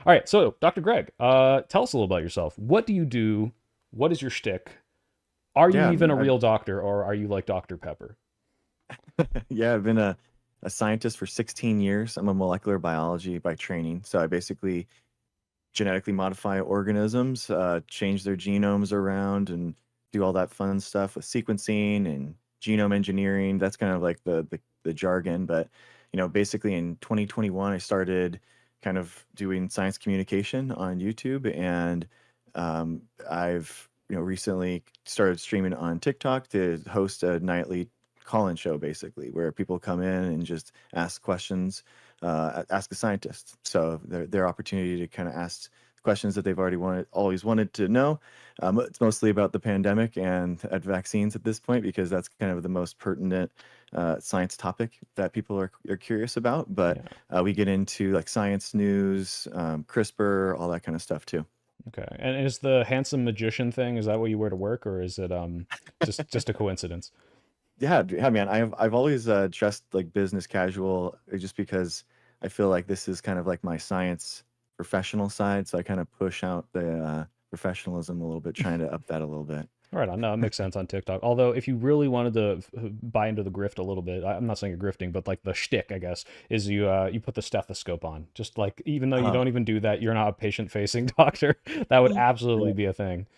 All right, so Dr. Greg, tell us a little about yourself. What do you do? What is your shtick? Are you Yeah, even man, a real doctor, or are you like Dr. Pepper? I've been a scientist for 16 years. I'm a molecular biology by training. So I basically genetically modify organisms, change their genomes around, and do all that fun stuff with sequencing and genome engineering. That's kind of like the jargon. But basically in 2021, I started kind of doing science communication on YouTube, and I've recently started streaming on TikTok to host a nightly call-in show, basically, where people come in and just ask questions, ask a scientist. So their opportunity to kind of ask questions that they've always wanted to know. It's mostly about the pandemic and at vaccines at this point because that's kind of the most pertinent science topic that people are curious about. But Yeah. we get into like science news, CRISPR, all that kind of stuff too. Okay. And is the handsome magician thing, is that what you wear to work, or is it just a coincidence? Yeah, man. I've always dressed like business casual just because I feel like this is kind of like my science professional side. So I kind of push out the professionalism a little bit, trying to up that a little bit. All right, no, it makes sense on TikTok. Although, if you really wanted to buy into the grift a little bit, I'm not saying you're grifting, but like the shtick, I guess, is you put the stethoscope on. Just like even though you Uh, don't even do that, you're not a patient-facing doctor. That would absolutely yeah, be a thing.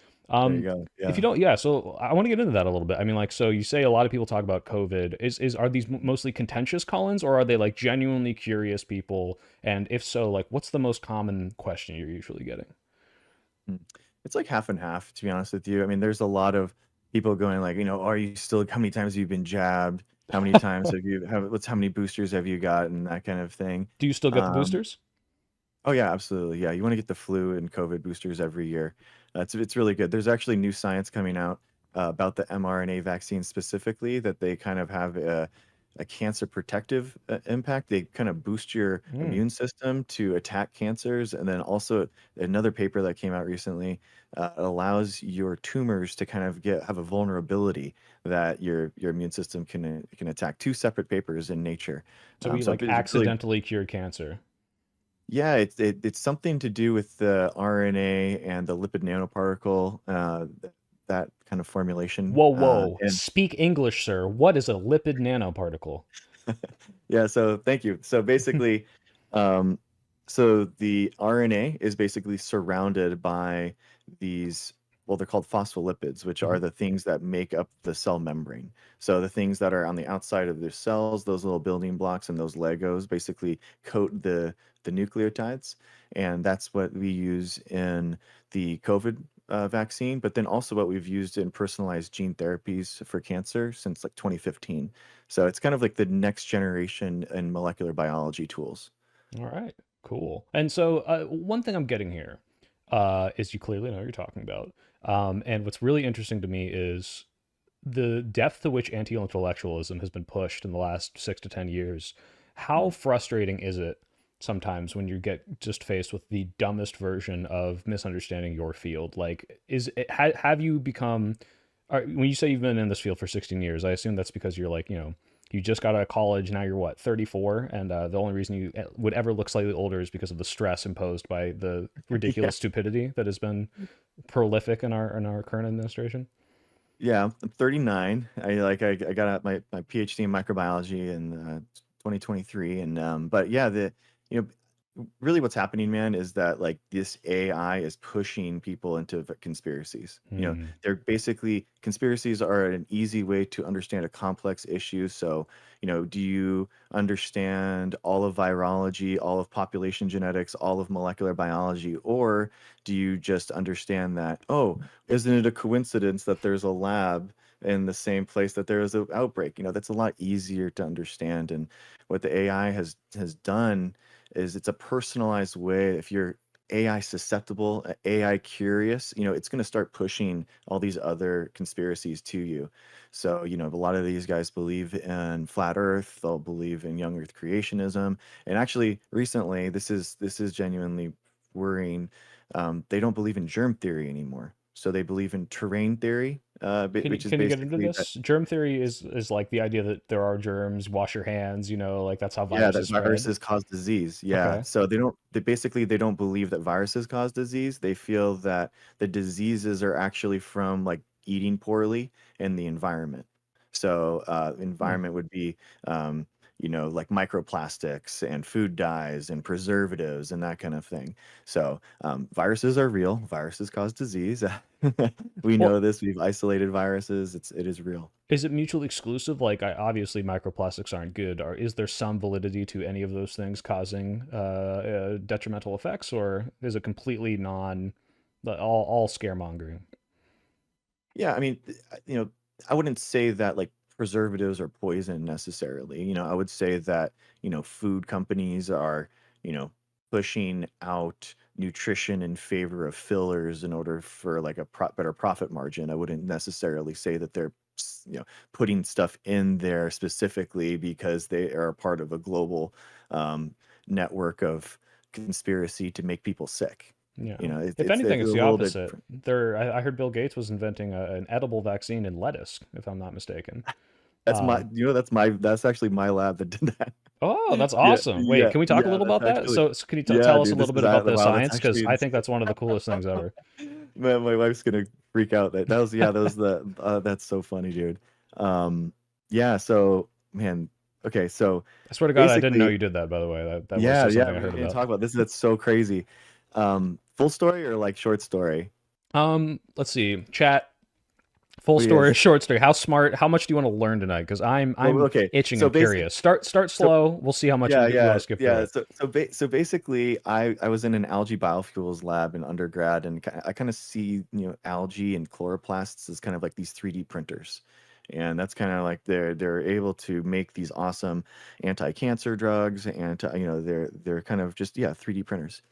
there you Um, go. if you Yeah. don't, yeah. So I want to get into that a little bit. I mean, like, so you say a lot of people talk about COVID. Is are these mostly contentious call-ins, or are they like genuinely curious people? And if so, like, what's the most common question you're usually getting? Mm. It's like half and half, to be honest with you. I mean, there's a lot of people going like, are you still, how many times have you been jabbed? How many times how many boosters have you got and that kind of thing. Do you still get the Um, boosters? oh yeah, absolutely. Yeah. You want to get the flu and COVID boosters every year. It's really good. There's actually new science coming out about the mRNA vaccine specifically that they kind of have a cancer protective impact. They kind of boost your Hmm. immune system to attack cancers. And then also another paper that came out recently allows your tumors to kind of have a vulnerability that your immune system can attack. Two separate papers in Nature. So we So like it's really accidentally cured cancer. yeah, it's something to do with the RNA and the lipid nanoparticle, that kind of formulation. Whoa, whoa. And Speak English, sir. What is a lipid nanoparticle? yeah, so thank you. So basically, um, so the RNA is basically surrounded by these, well, they're called phospholipids, which are Mhm. the things that make up the cell membrane. So the things that are on the outside of the cells, those little building blocks and those Legos basically coat the nucleotides, and that's what we use in the COVID vaccine, but then also what we've used in personalized gene therapies for cancer since like 2015. So it's kind of like the next generation in molecular biology tools. All right, cool. And so one thing I'm getting here is you clearly know what you're talking about. And what's really interesting to me is the depth to which anti-intellectualism has been pushed in the last 6 to 10 years. How Mm. frustrating is it sometimes when you get just faced with the dumbest version of misunderstanding your field? Like, have you become when you say you've been in this field for 16 years, I assume that's because you're like, you just got out of college. Now you're what, 34? And the only reason you would ever look slightly older is because of the stress imposed by the Yeah. ridiculous stupidity that has been prolific in our current administration. Yeah, I'm 39. I got out my PhD in microbiology in 2023, and but yeah, the you know really what's happening, man, is that like this AI is pushing people into conspiracies. Hmm. They're basically conspiracies are an easy way to understand a complex issue. So, do you understand all of virology, all of population genetics, all of molecular biology, or do you just understand that, oh, isn't it a coincidence that there's a lab in the same place that there is an outbreak? That's a lot easier to understand. And what the AI has done is it's a personalized way. If you're AI susceptible, AI curious, it's going to start pushing all these other conspiracies to you. So, a lot of these guys believe in flat Earth, they'll believe in young Earth creationism. And actually, recently, this is genuinely worrying. They don't believe in germ theory anymore. So they believe in terrain theory, which is Can you get into basically that, this? Germ theory is like the idea that there are germs, wash your hands, like that's how yeah, that viruses spread. viruses cause disease. Yeah. Okay. So they don't believe that viruses cause disease. They feel that the diseases are actually from like eating poorly and the environment. So, Hmm. environment would be, um, like microplastics and food dyes and preservatives and that kind of thing. So, viruses are real. Viruses cause disease. We Well, know this. We've isolated viruses. It is real. is it mutually exclusive? Like, obviously, microplastics aren't good. Or is there some validity to any of those things causing detrimental effects, or is it completely all scaremongering? Yeah, I mean, I wouldn't say that like preservatives are poison necessarily. I would say that, food companies are, pushing out nutrition in favor of fillers in order for like a better profit margin. I wouldn't necessarily say that they're, putting stuff in there specifically because they are a part of a global um, network of conspiracy to make people sick. Yeah. If It's anything, a it's the little bit opposite. different. I heard Bill Gates was inventing an edible vaccine in lettuce, if I'm not mistaken. That's Um, that's actually my lab that did that. oh, that's Yeah, awesome. Wait, yeah, can we talk a yeah, little that's about that? actually So can you yeah, tell us a dude, this little is bit about the wow, that's science? actually Because I think that's one of the coolest things ever. Man, my wife's gonna freak out. That was the that's so funny, dude. Um, yeah, so man, okay, so I swear to God, I didn't know basically, you did that, by the way. That was yeah, just yeah, something I we're heard gonna about. talk about this. That's so crazy. Full story or like short story? Let's see. Chat, full story, Because short story. How smart, how much do you want to learn tonight? Because well, I'm okay, itching so and basic, curious. Start so slow. We'll see how much yeah, you want yeah, to skip through yeah. it. So basically, I was in an algae biofuels lab in undergrad, and I kind of see algae and chloroplasts as kind of like these 3D printers, and that's kind of like they're able to make these awesome anti-cancer drugs, and they're kind of just, yeah, 3D printers.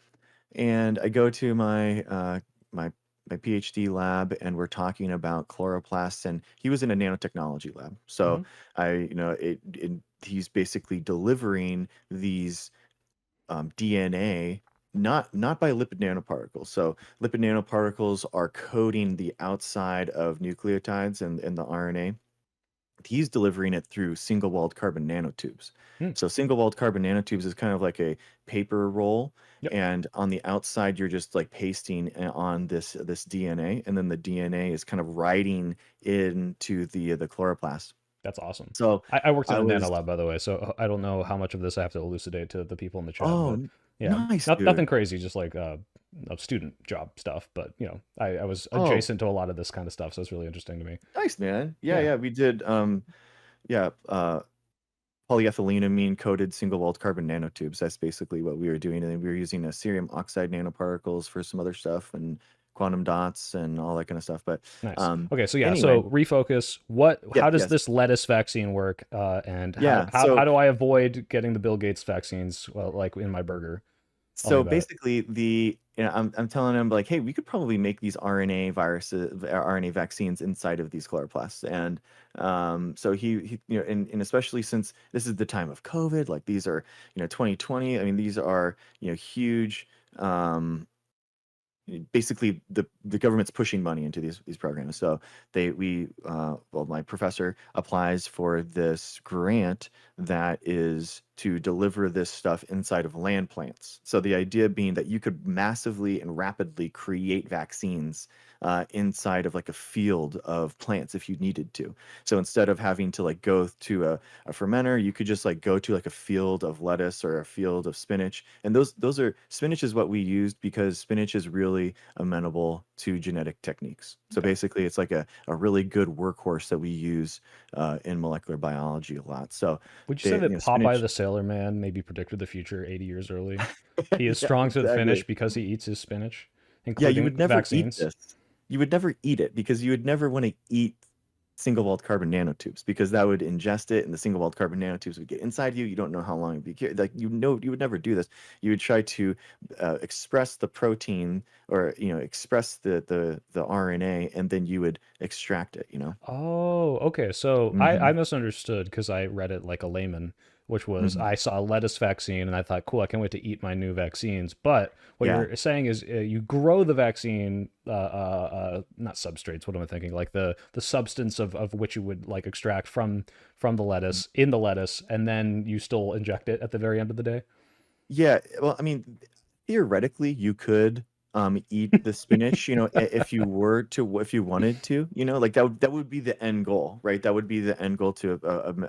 And I go to my my PhD lab, and we're talking about chloroplasts, and he was in a nanotechnology lab. So Hmm. he's basically delivering these DNA, not by lipid nanoparticles. So lipid nanoparticles are coating the outside of nucleotides and the RNA. He's delivering it through single-walled carbon nanotubes. Hmm. So single-walled carbon nanotubes is kind of like a paper roll, Yep. and on the outside you're just like pasting on this DNA, and then the DNA is kind of writing into the chloroplast. That's awesome. So I worked in I a was, nano lab, by the way, so I don't know how much of this I have to elucidate to the people in the chat, oh, but yeah, nice, nothing dude. crazy, just like a student job stuff. But I was Oh, adjacent to a lot of this kind of stuff, so it's really interesting to me. nice, man. Yeah, Yeah, yeah, we did yeah, polyethylenamine coated single walled carbon nanotubes. That's basically what we were doing. And then we were using a cerium oxide nanoparticles for some other stuff and quantum dots and all that kind of stuff. But nice. Okay, so yeah, anyway, so refocus. yeah, How does yes. this lettuce vaccine work? And Yeah. how So do I avoid getting the Bill Gates vaccines? Well, like in my burger. Tell me So about it. basically, I'm telling him like, hey, we could probably make these RNA viruses, RNA vaccines inside of these chloroplasts, and so he and especially since this is the time of COVID, like these are 2020. I mean, these are huge. Basically the government's pushing money into these programs. So well, my professor applies for this grant that is to deliver this stuff inside of land plants. So the idea being that you could massively and rapidly create vaccines inside of like a field of plants if you needed to. So instead of having to like go to a fermenter, you could just like go to like a field of lettuce or a field of spinach. And those are spinach is what we used because spinach is really amenable to genetic techniques. So Okay. basically, it's like a really good workhorse that we use in molecular biology a lot. So Would you say the that Popeye spinach, the Sailor Man maybe predicted the future 80 years early? He is yeah, strong to the finish exactly. because he eats his spinach, Yeah, you including would never eat vaccines. this. You would never eat it because you would never want to eat single-walled carbon nanotubes because that would ingest it and the single-walled carbon nanotubes would get inside you. You don't know how long it'd be like you would never do this. You would try to express the protein or express the RNA and then you would extract it. Oh, okay. So I Hmm. misunderstood because I read it like a layman. which was Mhm. I saw a lettuce vaccine and I thought, cool, I can't wait to eat my new vaccines. But what Yeah. you're saying is you grow the vaccine, not substrates. What am I thinking? Like the substance of which you would like extract from the lettuce in the lettuce, and then you still inject it at the very end of the day. Yeah, well, I mean, theoretically, you could eat the spinach, if you were to, if you wanted to, like that would be the end goal, right? That would be the end goal to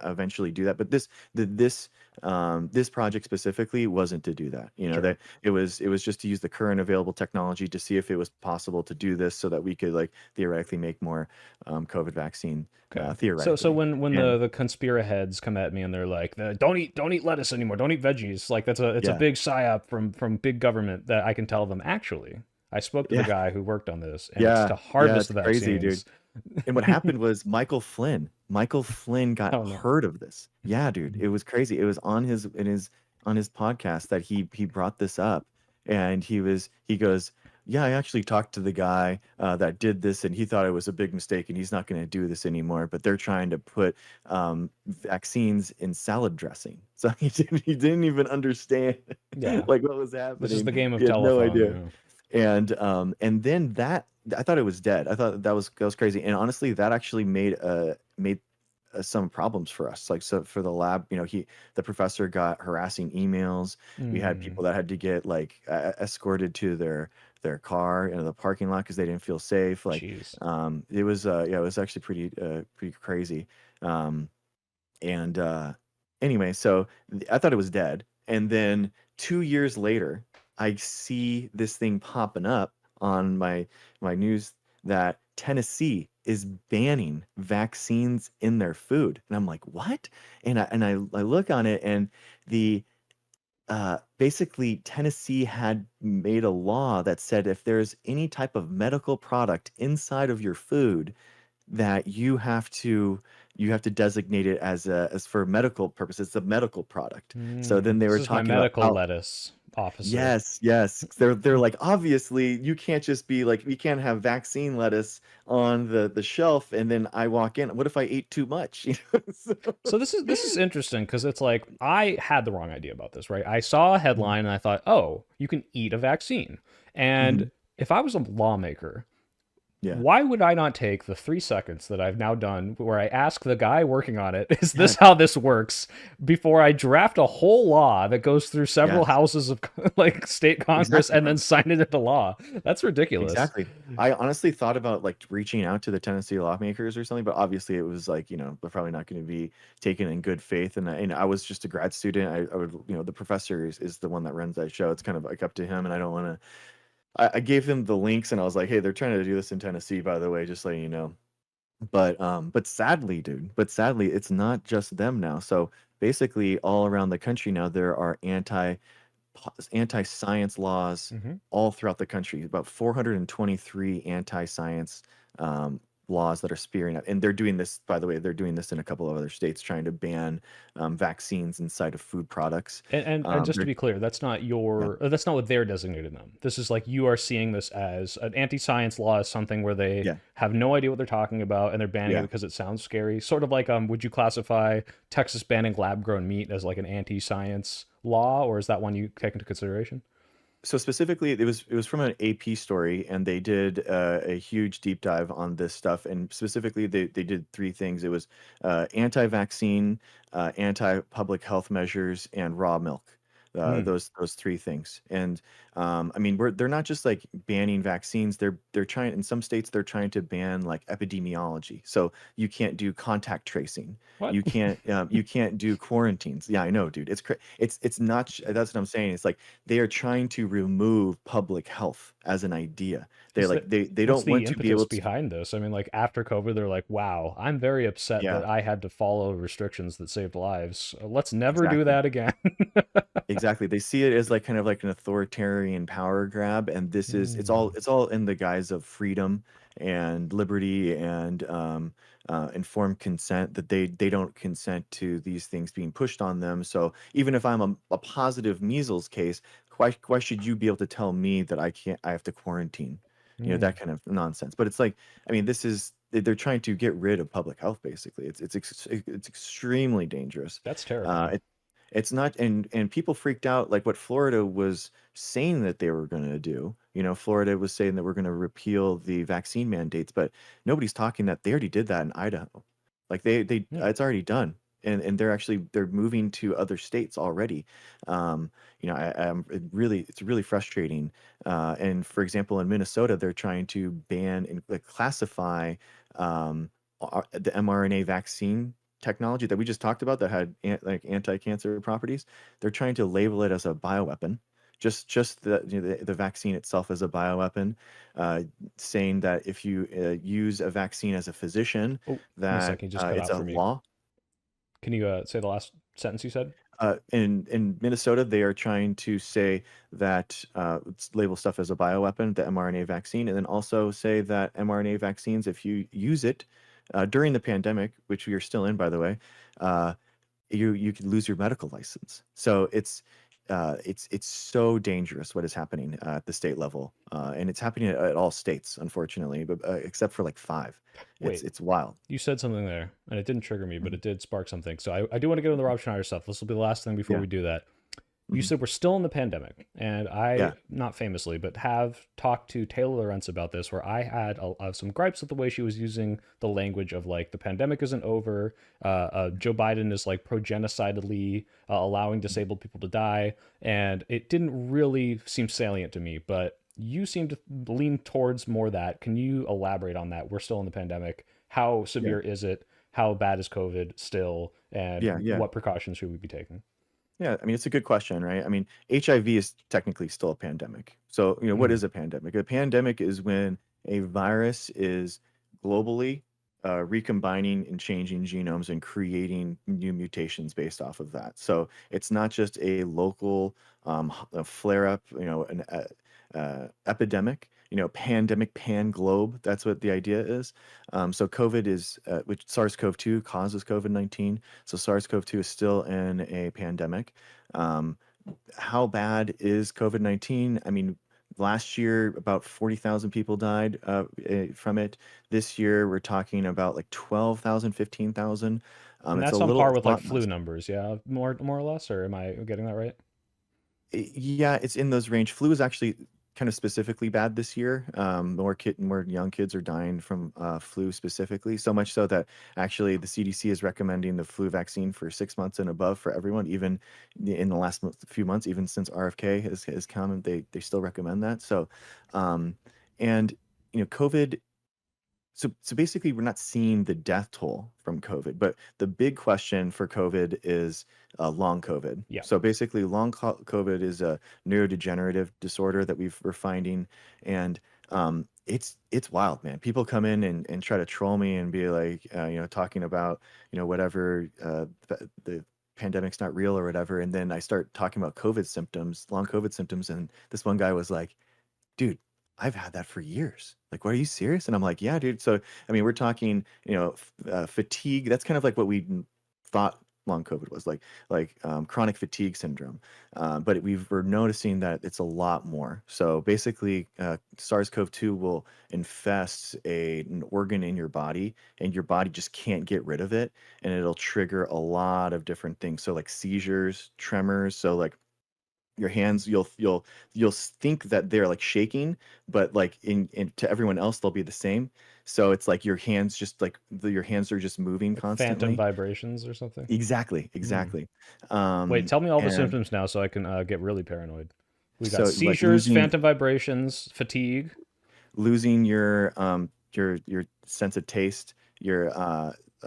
eventually do that. But this project specifically wasn't to do that. Sure. That it was just to use the current available technology to see if it was possible to do this so that we could like theoretically make more COVID vaccine Okay. So theoretically. when And the conspira heads come at me and they're like, don't eat lettuce anymore, don't eat veggies, like it's a yeah, big psyop from big government, that I can tell them, actually, I spoke to the yeah, guy who worked on this, and it's yeah, to yeah, harvest it's the crazy, dude. vaccines. And what happened was Michael Flynn got Oh no. heard of this. Yeah, dude, it was crazy. It was on his podcast that he brought this up, and he goes, "Yeah, I actually talked to the guy that did this, and he thought it was a big mistake, and he's not going to do this anymore. But they're trying to put vaccines in salad dressing." So he didn't even understand Yeah. like what was This is happening. the game of He had no telephone, idea. yeah. And then that I thought it was dead. I thought that was crazy. And honestly, that actually made some problems for us. Like so for the lab, the professor got harassing emails. We had Mm, people that had to get like escorted to their car in the parking lot because they didn't feel safe. Like jeez. it was yeah, it was actually pretty crazy. Um, and anyway, so I thought it was dead. And then 2 years later, I see this thing popping up on my news that Tennessee is banning vaccines in their food. And I'm like, what? And I look on it, and the basically Tennessee had made a law that said if there's any type of medical product inside of your food, that you have to designate it as for medical purposes, it's a medical product. So then they This were is my talking about medical how lettuce officer. yes, yes, they're like, obviously you can't just be like, we can't have vaccine lettuce on the shelf, and then I walk in, what if I ate too much? So, So this is interesting because it's like I had the wrong idea about this, right? I saw a Mhm. headline and I thought, "Oh, you can eat a vaccine." And Mhm. if I was a lawmaker, Yeah, why would I not take the 3 seconds that I've now done where I ask the guy working on it, is yeah, this how this works? Before I draft a whole law that goes through several yes, houses of like state Congress exactly, and bro. then sign it into law. That's ridiculous. Exactly. I honestly thought about like reaching out to the Tennessee lawmakers or something, but obviously it was like, they're probably not going to be taken in good faith. And I was just a grad student. I would, the professor is the one that runs that show. It's kind of like up to him, and I don't want to. I gave him the links, and I was like, hey, they're trying to do this in Tennessee, by the way, just letting you know. But sadly, dude, it's not just them now. So basically, all around the country now, there are anti-science laws Hmm. all throughout the country. About 423 anti-science um, laws that are spearing up, and they're doing this. By the way, they're doing this in a couple of other states, trying to ban vaccines inside of food products. And just to They're be clear, that's not Yeah, that's not what they're designating them. This is like you are seeing this as an anti-science law is something where they yeah, have no idea what they're talking about and they're banning it yeah. because it sounds scary. Sort of like would you classify Texas banning lab-grown meat as like an anti-science law, or is that one you take into consideration? So specifically, it was from an AP story, and they did a huge deep dive on this stuff. And specifically, they did three things. It was anti-vaccine, anti-public health measures, and raw milk. Hmm. Those three things. And I mean, they're not just like banning vaccines. They're trying in some states they're trying to ban like epidemiology. So you can't do contact tracing. What? You can't do quarantines. Yeah, I know, dude. It's not. That's what I'm saying. It's like they are trying to remove public health as an idea. They Is like that they what's don't the want to be impetus able to. behind this? I mean, like after COVID, they're like, "Wow, I'm very upset that Yeah, I had to follow restrictions that saved lives. Let's never do exactly. that again." Exactly. They see it as like kind of like an authoritarian power grab, and this is it's all Hmm. it's all in the guise of freedom and liberty and informed consent, that they don't consent to these things being pushed on them. So even if I'm a positive measles case, why should you be able to tell me that I have to quarantine? Hmm. That kind of nonsense. But it's like, I mean, they're trying to get rid of public health basically. It's extremely dangerous. That's Uh, terrifying. It's not, and people freaked out like what Florida was saying that they were going to do. You know, Florida was saying that we're going to repeal the vaccine mandates, but nobody's talking that they already did that in Idaho. Like they Hmm. it's already done. And they're moving to other states already. You know, it's really frustrating. And for example, in Minnesota, they're trying to ban and like, classify the mRNA vaccine technology that we just talked about that had like anti-cancer properties. They're trying to label it as a bioweapon, just the the vaccine itself as a bioweapon, uh, saying that if you use a vaccine as a physician, Oh, give me a that second. You just cut it's out a for me. law. Can you say the last sentence you said? In Minnesota, they are trying to say that label stuff as a bioweapon, the mRNA vaccine, and then also say that mRNA vaccines, if you use it during the pandemic, which we are still in, by the way, uh, you could lose your medical license. So it's so dangerous what is happening at the state level, and it's happening at all states, unfortunately, but except for like five. Wait, It's wild. you said something there, and it didn't trigger me, but Mhm. it did spark something. So I do want to get into the Rob Schneider stuff. This will be the last thing before Yeah. we do that. You Hmm. said we're still in the pandemic, and I, Yeah. not famously, but have talked to Taylor Lorenz about this, where I had some gripes with the way she was using the language of like the pandemic isn't over. Joe Biden is like progenocidally allowing disabled people to die, and it didn't really seem salient to me. But you seem to lean towards more that. Can you elaborate on that? We're still in the pandemic. How Yeah. severe is it? How bad is COVID still? Yeah. And Yeah. what precautions should we be taking? Yeah, I mean, it's a good question, right? I mean, HIV is technically still a pandemic. So, you know, what Mhm. is a pandemic? A pandemic is when a virus is globally recombining and changing genomes and creating new mutations based off of that. So it's not just a local a flare up, you know, an epidemic, you know, pandemic, pan globe. That's what the idea is. So COVID is, which SARS-CoV-2 causes COVID-19. So SARS-CoV-2 is still in a pandemic. Um, how bad is COVID-19? I mean, last year about 40,000 people died from it. This year we're talking about like 12,000, 15,000. And It's a that's on par it's with a like lot flu less. numbers, yeah, more or less, or am I getting that right? Yeah, it's in those range. Flu is actually kind of specifically bad this year. More young kids are dying from flu specifically. So much so that actually the CDC is recommending the flu vaccine for 6 months and above for everyone. Even in the last few months, even since RFK has come, they still recommend that. So, um, and you know, COVID, so basically, we're not seeing the death toll from COVID, but the big question for COVID is long COVID. Yeah. So basically, COVID is a neurodegenerative disorder that we're finding, and it's wild, man. People come in and try to troll me and be like, you know, talking about whatever the pandemic's not real or whatever, and then I start talking about COVID symptoms, long COVID symptoms, and this one guy was like, dude, I've had that for years. Like, what, are you serious? And I'm like, yeah, dude. So, I mean, we're talking, fatigue. That's kind of like what we thought long COVID was chronic fatigue syndrome. But we're noticing that it's a lot more. So basically, SARS-CoV-2 will infest an organ in your body, and your body just can't get rid of it, and it'll trigger a lot of different things. So like seizures, tremors. So like your hands, you'll think that they're like shaking, but like in to everyone else they'll be the same. So it's like your hands just like your hands are just moving Like phantom constantly. vibrations or something? Exactly, Hmm. exactly. Wait, tell me all the And symptoms now so I can get really paranoid. We got so like seizures, phantom vibrations, fatigue. losing your sense of taste, your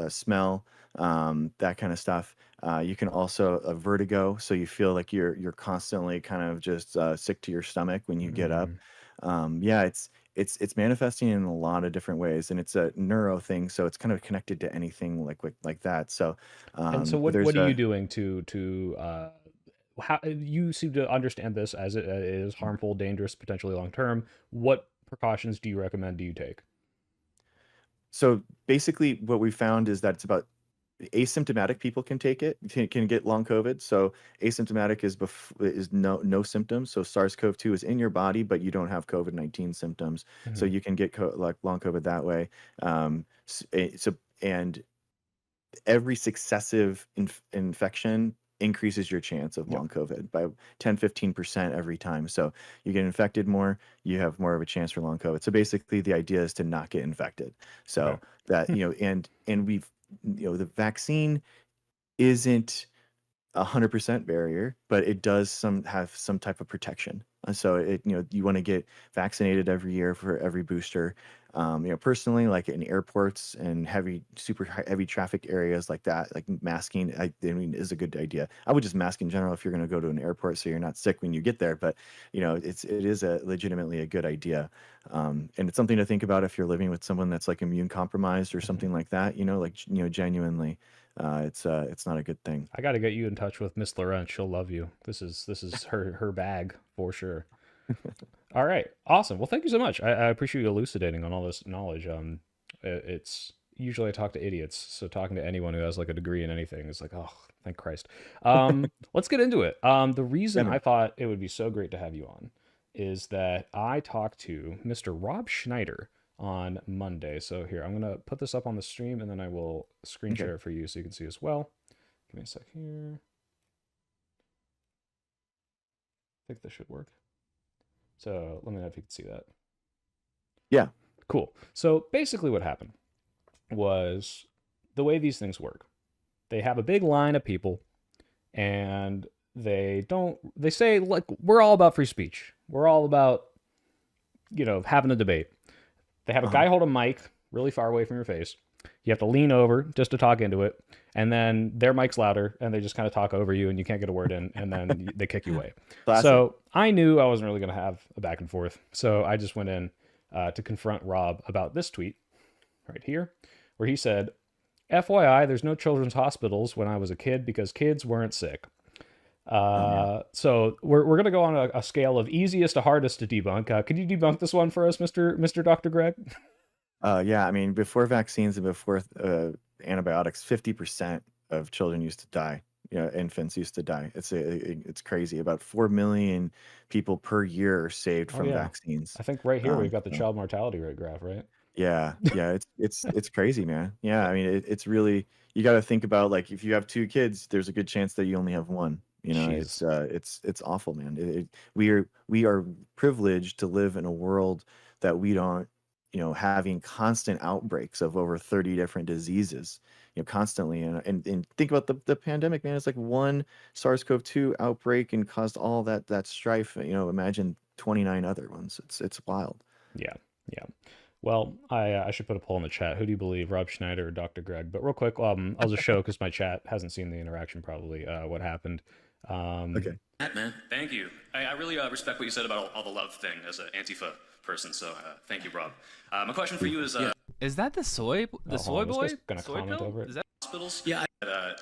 smell, that kind of stuff. You can also vertigo, so you feel like you're constantly kind of just sick to your stomach when you get up. Mm. Yeah, it's manifesting in a lot of different ways, and it's a neuro thing, so it's kind of connected to anything like that. So And so there's what are you a doing to how you seem to understand this as it is harmful, dangerous, potentially long term. What precautions do you recommend do you take? so basically what we found is that it's about asymptomatic people can take it, can get long COVID. So asymptomatic is no symptoms. So SARS-CoV-2 is in your body, but you don't have COVID-19 symptoms. So Mhm. you can get like long COVID that way. So and every successive infection increases your chance of Yep. long COVID by 10-15% every time. So you get infected more, you have more of a chance for long COVID. So basically the idea is to not get infected. Okay. So that, and we've, the vaccine isn't 100% barrier, but it does have some type of protection. So you want to get vaccinated every year for every booster. Personally, like in airports and super heavy traffic areas like that, like masking, I mean, is a good idea. I would just mask in general if you're going to go to an airport, so you're not sick when you get there. But it is legitimately a good idea, and it's something to think about if you're living with someone that's like immune compromised or Mhm. something like that. Genuinely, it's not a good thing. I got to get you in touch with Miss Laurent. She'll love you. This is her bag for sure. All right, awesome. Well, thank you so much. I appreciate you elucidating on all this knowledge. It's usually I talk to idiots, so talking to anyone who has like a degree in anything is like, oh, thank Christ. Let's get into it. The Yeah, reason I man. thought it would be so great to have you on is that I talked to Mr. Rob Schneider on Monday. So here, I'm gonna put this up on the stream, and then I will screen Okay. share it for you so you can see as well. Give me a sec here. I think this should work. So let me know if you can see that. Yeah. Cool. So basically, what happened was the way these things work. They have a big line of people, and they say, like, we're all about free speech. We're all about, having a debate. They have a Uh-huh. guy hold a mic really far away from your face. You have to lean over just to talk into it. And then their mic's louder and they just kind of talk over you and you can't get a word in. And then they kick you away. Classic. So I knew I wasn't really going to have a back and forth. So I just went in to confront Rob about this tweet right here, where he said, FYI, there's no children's hospitals when I was a kid because kids weren't sick. Oh man. So we're going to go on a scale of easiest to hardest to debunk. Could you debunk this one for us, Mr. Dr. Greg? Yeah, I mean, before vaccines and before antibiotics, 50% of children used to die. Infants used to die. It's crazy. About 4 million people per year are saved Oh from yeah, vaccines. I think right here we've got the So child mortality rate graph, right? yeah, it's crazy, man. Yeah, I mean, it's really, you got to think about, like, if you have two kids, there's a good chance that you only have one. Jesus. It's awful, man. We are privileged to live in a world that we don't, having constant outbreaks of over 30 different diseases, constantly. And think about the pandemic, man. It's like one SARS-CoV-2 outbreak and caused all that strife. Imagine 29 other ones. It's wild. Yeah, yeah. Well, I should put a poll in the chat. Who do you believe, Rob Schneider or Dr. Greg? But real quick, I'll just show because my chat hasn't seen the interaction probably. What happened? Um, Okay. That, man. Thank you. I really respect what you said about all the love thing as an Antifa person. So thank you, Rob. My question for you is Is that the soy oh, hold soy on, this boy? guy's gonna Soy comment pill? over it. Is that hospitals. Yeah.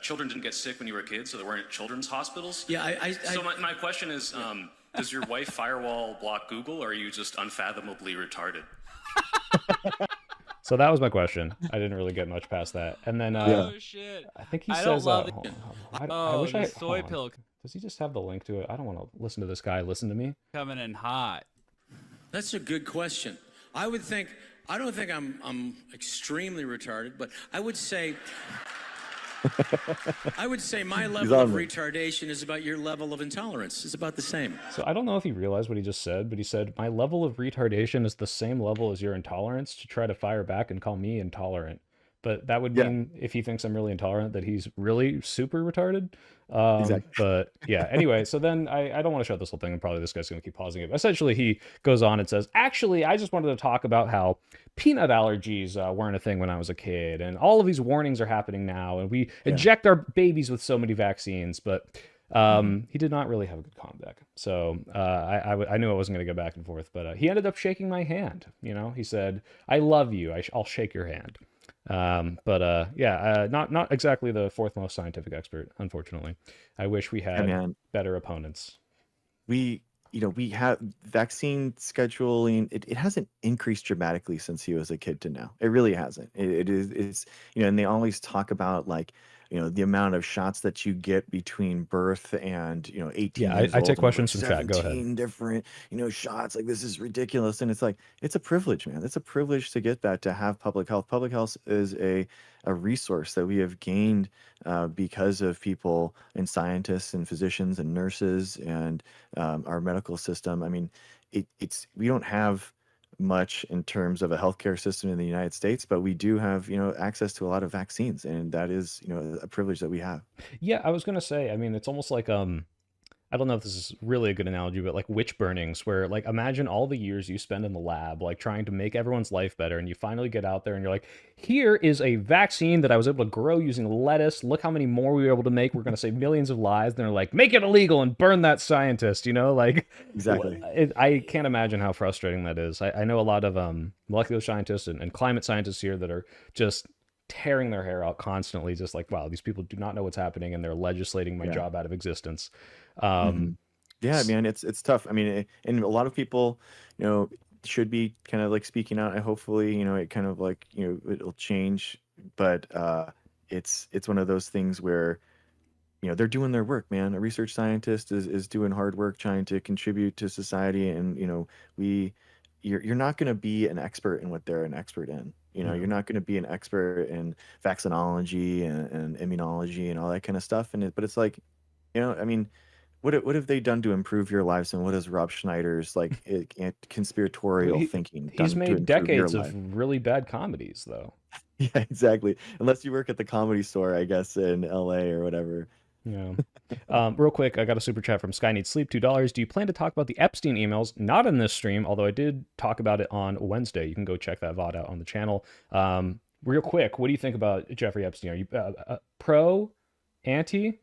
Children didn't get sick when you were a kid, so there weren't children's hospitals. Yeah, So my question is, does your wife firewall block Google, or are you just unfathomably retarded? So that was my question. I didn't really get much past that. And then Yeah. Oh shit! I think he I don't says, love it. hold on, I Oh, wish the I soy hold on. pill Does he just have the link to it? I don't want to listen to this guy listen to me. coming in hot. That's a good question. I don't think I'm extremely retarded, but I would say my level on of there. retardation is about your level of intolerance. It's about the same. So I don't know if he realized what he just said, but he said, my level of retardation is the same level as your intolerance, to try to fire back and call me intolerant. But that would Yeah, mean if he thinks I'm really intolerant, that he's really super retarded. exactly. But yeah, anyway, so then I don't want to show this whole thing, and probably this guy's going to keep pausing it. But essentially, he goes on and says, actually, I just wanted to talk about how peanut allergies weren't a thing when I was a kid, and all of these warnings are happening now, and we Yeah. inject our babies with so many vaccines. But Mhm. he did not really have a good comeback. So I knew I wasn't going to go back and forth, but he ended up shaking my hand. He said, I love you. I'll shake your hand. Not exactly the fourth most scientific expert, unfortunately. I wish we Yeah, had man. better opponents. We have vaccine scheduling. It hasn't increased dramatically since he was a kid to now. It really hasn't. It's and they always talk about, like, the amount of shots that you get between birth and 18 Yeah, I, years I take old, and it's like questions from chat. Go ahead. 17 different shots. Like, this is ridiculous. And it's like, it's a privilege, man. It's a privilege to get that, to have public health is a resource that we have gained because of people and scientists and physicians and nurses and our medical system. I mean, we don't have much in terms of a healthcare system in the United States, but we do have, access to a lot of vaccines, and that is, a privilege that we have. Yeah, I was gonna say, I mean, it's almost like I don't know if this is really a good analogy, but like witch burnings, where like imagine all the years you spend in the lab, like trying to make everyone's life better, and you finally get out there and you're like, here is a vaccine that I was able to grow using lettuce. Look how many more we were able to make. We're gonna save millions of lives. And they're like, make it illegal and burn that scientist. Like Exactly. I can't imagine how frustrating that is. I know a lot of molecular scientists and climate scientists here that are just tearing their hair out constantly, just like, wow, these people do not know what's happening and they're legislating my Yeah. job out of existence. hmm Yeah, man, it's tough. I mean, and a lot of people, should be kind of like speaking out, and hopefully, it kind of like, it'll change. But it's one of those things where, they're doing their work, man. A research scientist is doing hard work trying to contribute to society, and we you're not going to be an expert in what they're an expert in. You're not going to be an expert in vaccinology and immunology and all that kind of stuff. But it's like, I mean, what have they done to improve your lives, and what has Rob Schneider's like conspiratorial He, thinking he's done to made improve your decades life? of really bad comedies, though. Yeah, exactly. Unless you work at the Comedy Store, I guess, in LA or whatever. Yeah. Real quick, I got a super chat from Sky Needs Sleep, $2. Do you plan to talk about the Epstein emails? Not in this stream, although I did talk about it on Wednesday. You can go check that VOD out on the channel. Real quick, what do you think about Jeffrey Epstein? Are you pro, anti?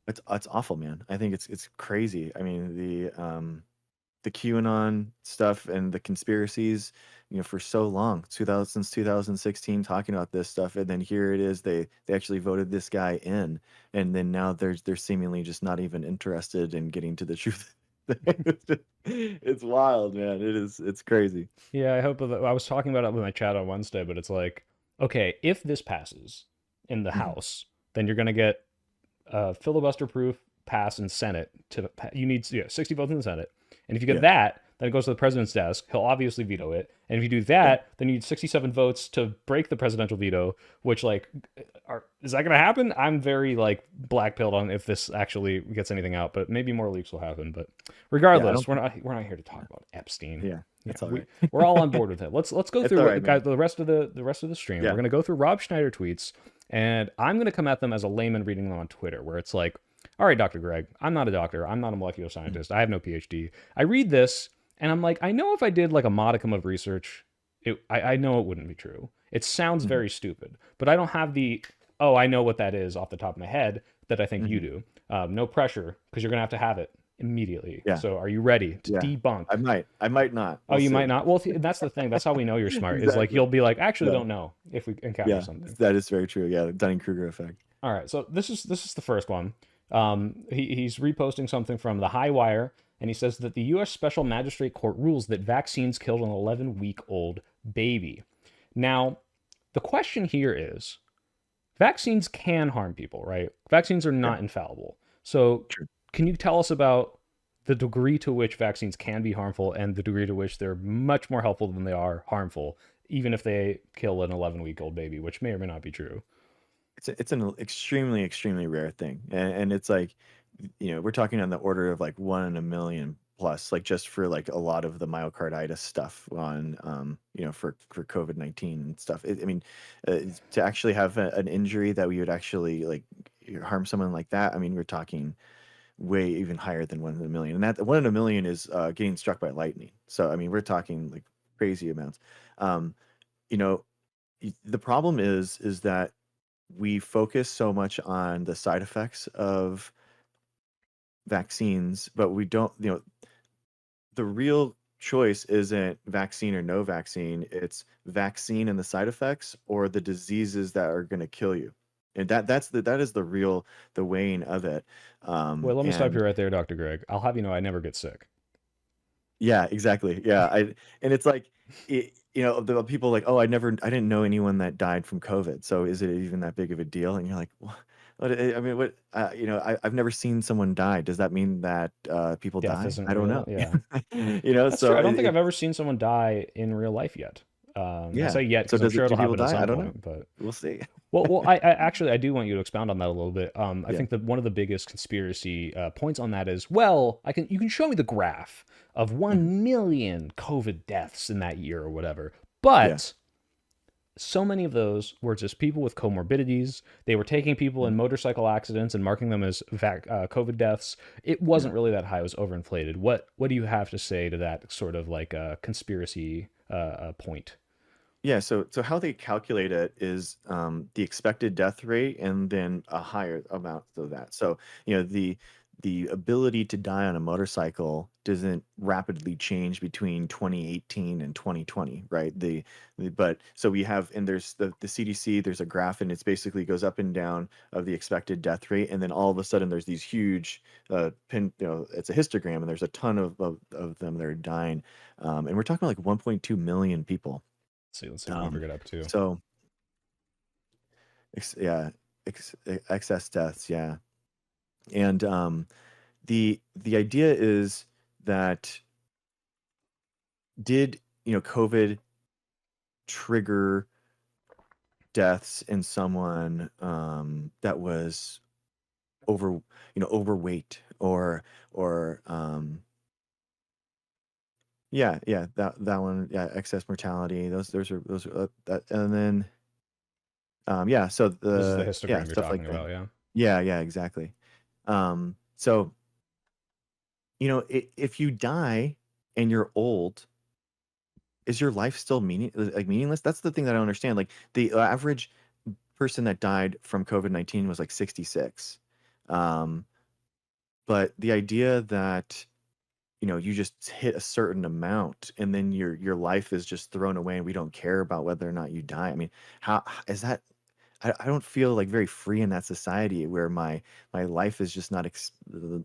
It's awful, man. I think it's crazy. I mean, the QAnon stuff and the conspiracies, for so long, since 2016, talking about this stuff, and then here it is, they actually voted this guy in, and then now they're seemingly just not even interested in getting to the truth. It's wild, man. It's crazy. Yeah, I hope that I was talking about it with my chat on Wednesday, but it's like, okay, if this passes in the Mhm. House, then you're going to get filibuster proof pass in Senate you need 60 votes in the Senate. And if you get Yeah. that, then it goes to the president's desk. He'll obviously veto it. And if you do that, then you need 67 votes to break the presidential veto, which is that going to happen? I'm very like black pilled on if this actually gets anything out, but maybe more leaks will happen. But regardless, we're not here to talk about Epstein. Yeah, it's all right. We're all on board with it. Let's go It's through all right, guys, man. the rest of the stream. Yeah. We're gonna go through Rob Schneider tweets, and I'm gonna come at them as a layman reading them on Twitter, where it's like, all right, Dr. Greg, I'm not a doctor, I'm not a molecular scientist, I have no PhD. I read this and I'm like, I know if I did like a modicum of research, I know it wouldn't be true. It sounds very stupid, but I don't have I know what that is off the top of my head that I think you do. No pressure, because you're gonna have it immediately. Yeah. So are you ready to Yeah. debunk? I might not. Oh, We'll you see. might not. Well, that's the thing. That's how we know you're smart. Is like Exactly. you'll be like, actually, Yeah. don't know if we encounter Yeah, something. that is very true. Yeah, the Dunning-Kruger effect. All right. So this is the first one. He's reposting something from the High Wire, and he says that the U.S. Special Magistrate Court rules that vaccines killed an 11-week-old baby. Now, the question here is, vaccines can harm people, right? Vaccines are not infallible. So True. can you tell us about the degree to which vaccines can be harmful and the degree to which they're much more helpful than they are harmful, even if they kill an 11-week-old baby, which may or may not be true? It's an extremely, extremely rare thing. And it's like, we're talking on the order of like 1 in a million plus, like just for like a lot of the myocarditis stuff on, for COVID-19 and stuff. I mean, to actually have an injury that we would actually like harm someone like that, I mean, we're talking way even higher than 1 in a million. And that 1 in a million is getting struck by lightning. So, I mean, we're talking like crazy amounts. The problem is that we focus so much on the side effects of vaccines, but we don't, the real choice isn't vaccine or no vaccine. It's vaccine and the side effects, or the diseases that are going to kill you. And that is the weighing of it. Well, let me stop And you right there, Dr. Greg. I'll have you know I never get sick. Yeah, exactly. Yeah, and it's like, the people like, oh, I didn't know anyone that died from COVID. So is it even that big of a deal? And you're like, what? I mean, what? I've never seen someone die. Does that mean that people Death die? isn't I don't real. know. Yeah. That's true. So I don't think I've ever seen someone die in real life yet. I yeah. say yet So because I'm sure do it'll people happen at die? I some don't know. point. But We'll see. I actually I do want you to expound on that a little bit. I Yeah. think that one of the biggest conspiracy points on that is, well, you can show me the graph of Mhm. 1 million COVID deaths in that year or whatever, Yeah. but so many of those were just people with comorbidities. They were taking people Mhm. in motorcycle accidents and marking them as COVID deaths. It Yeah. wasn't really that high. It was overinflated. What do you have to say to that sort of like a conspiracy point? Yeah, so how they calculate it is the expected death rate and then a higher amount of that. So, the ability to die on a motorcycle doesn't rapidly change between 2018 and 2020, right? But so we have, and there's the CDC, there's a graph, and it's basically goes up and down of the expected death rate, and then all of a sudden there's these huge it's a histogram, and there's a ton of them that are dying, and we're talking about like 1.2 million people. Let's see what we Um, bring it up to. so yeah, excess deaths, yeah. And the idea is that did, COVID trigger deaths in someone that was overweight or yeah, that one, yeah, excess mortality. Those are that, and then yeah, so This is the yeah, histogram you're stuff like talking that. about, yeah. Yeah, exactly. So if you die and you're old, is your life still meaningless? That's the thing that I don't understand. Like the average person that died from COVID-19 was like 66. Um, but the idea that you just hit a certain amount and then your life is just thrown away and we don't care about whether or not you die. I mean, how is that? I don't feel like very free in that society where my life is just not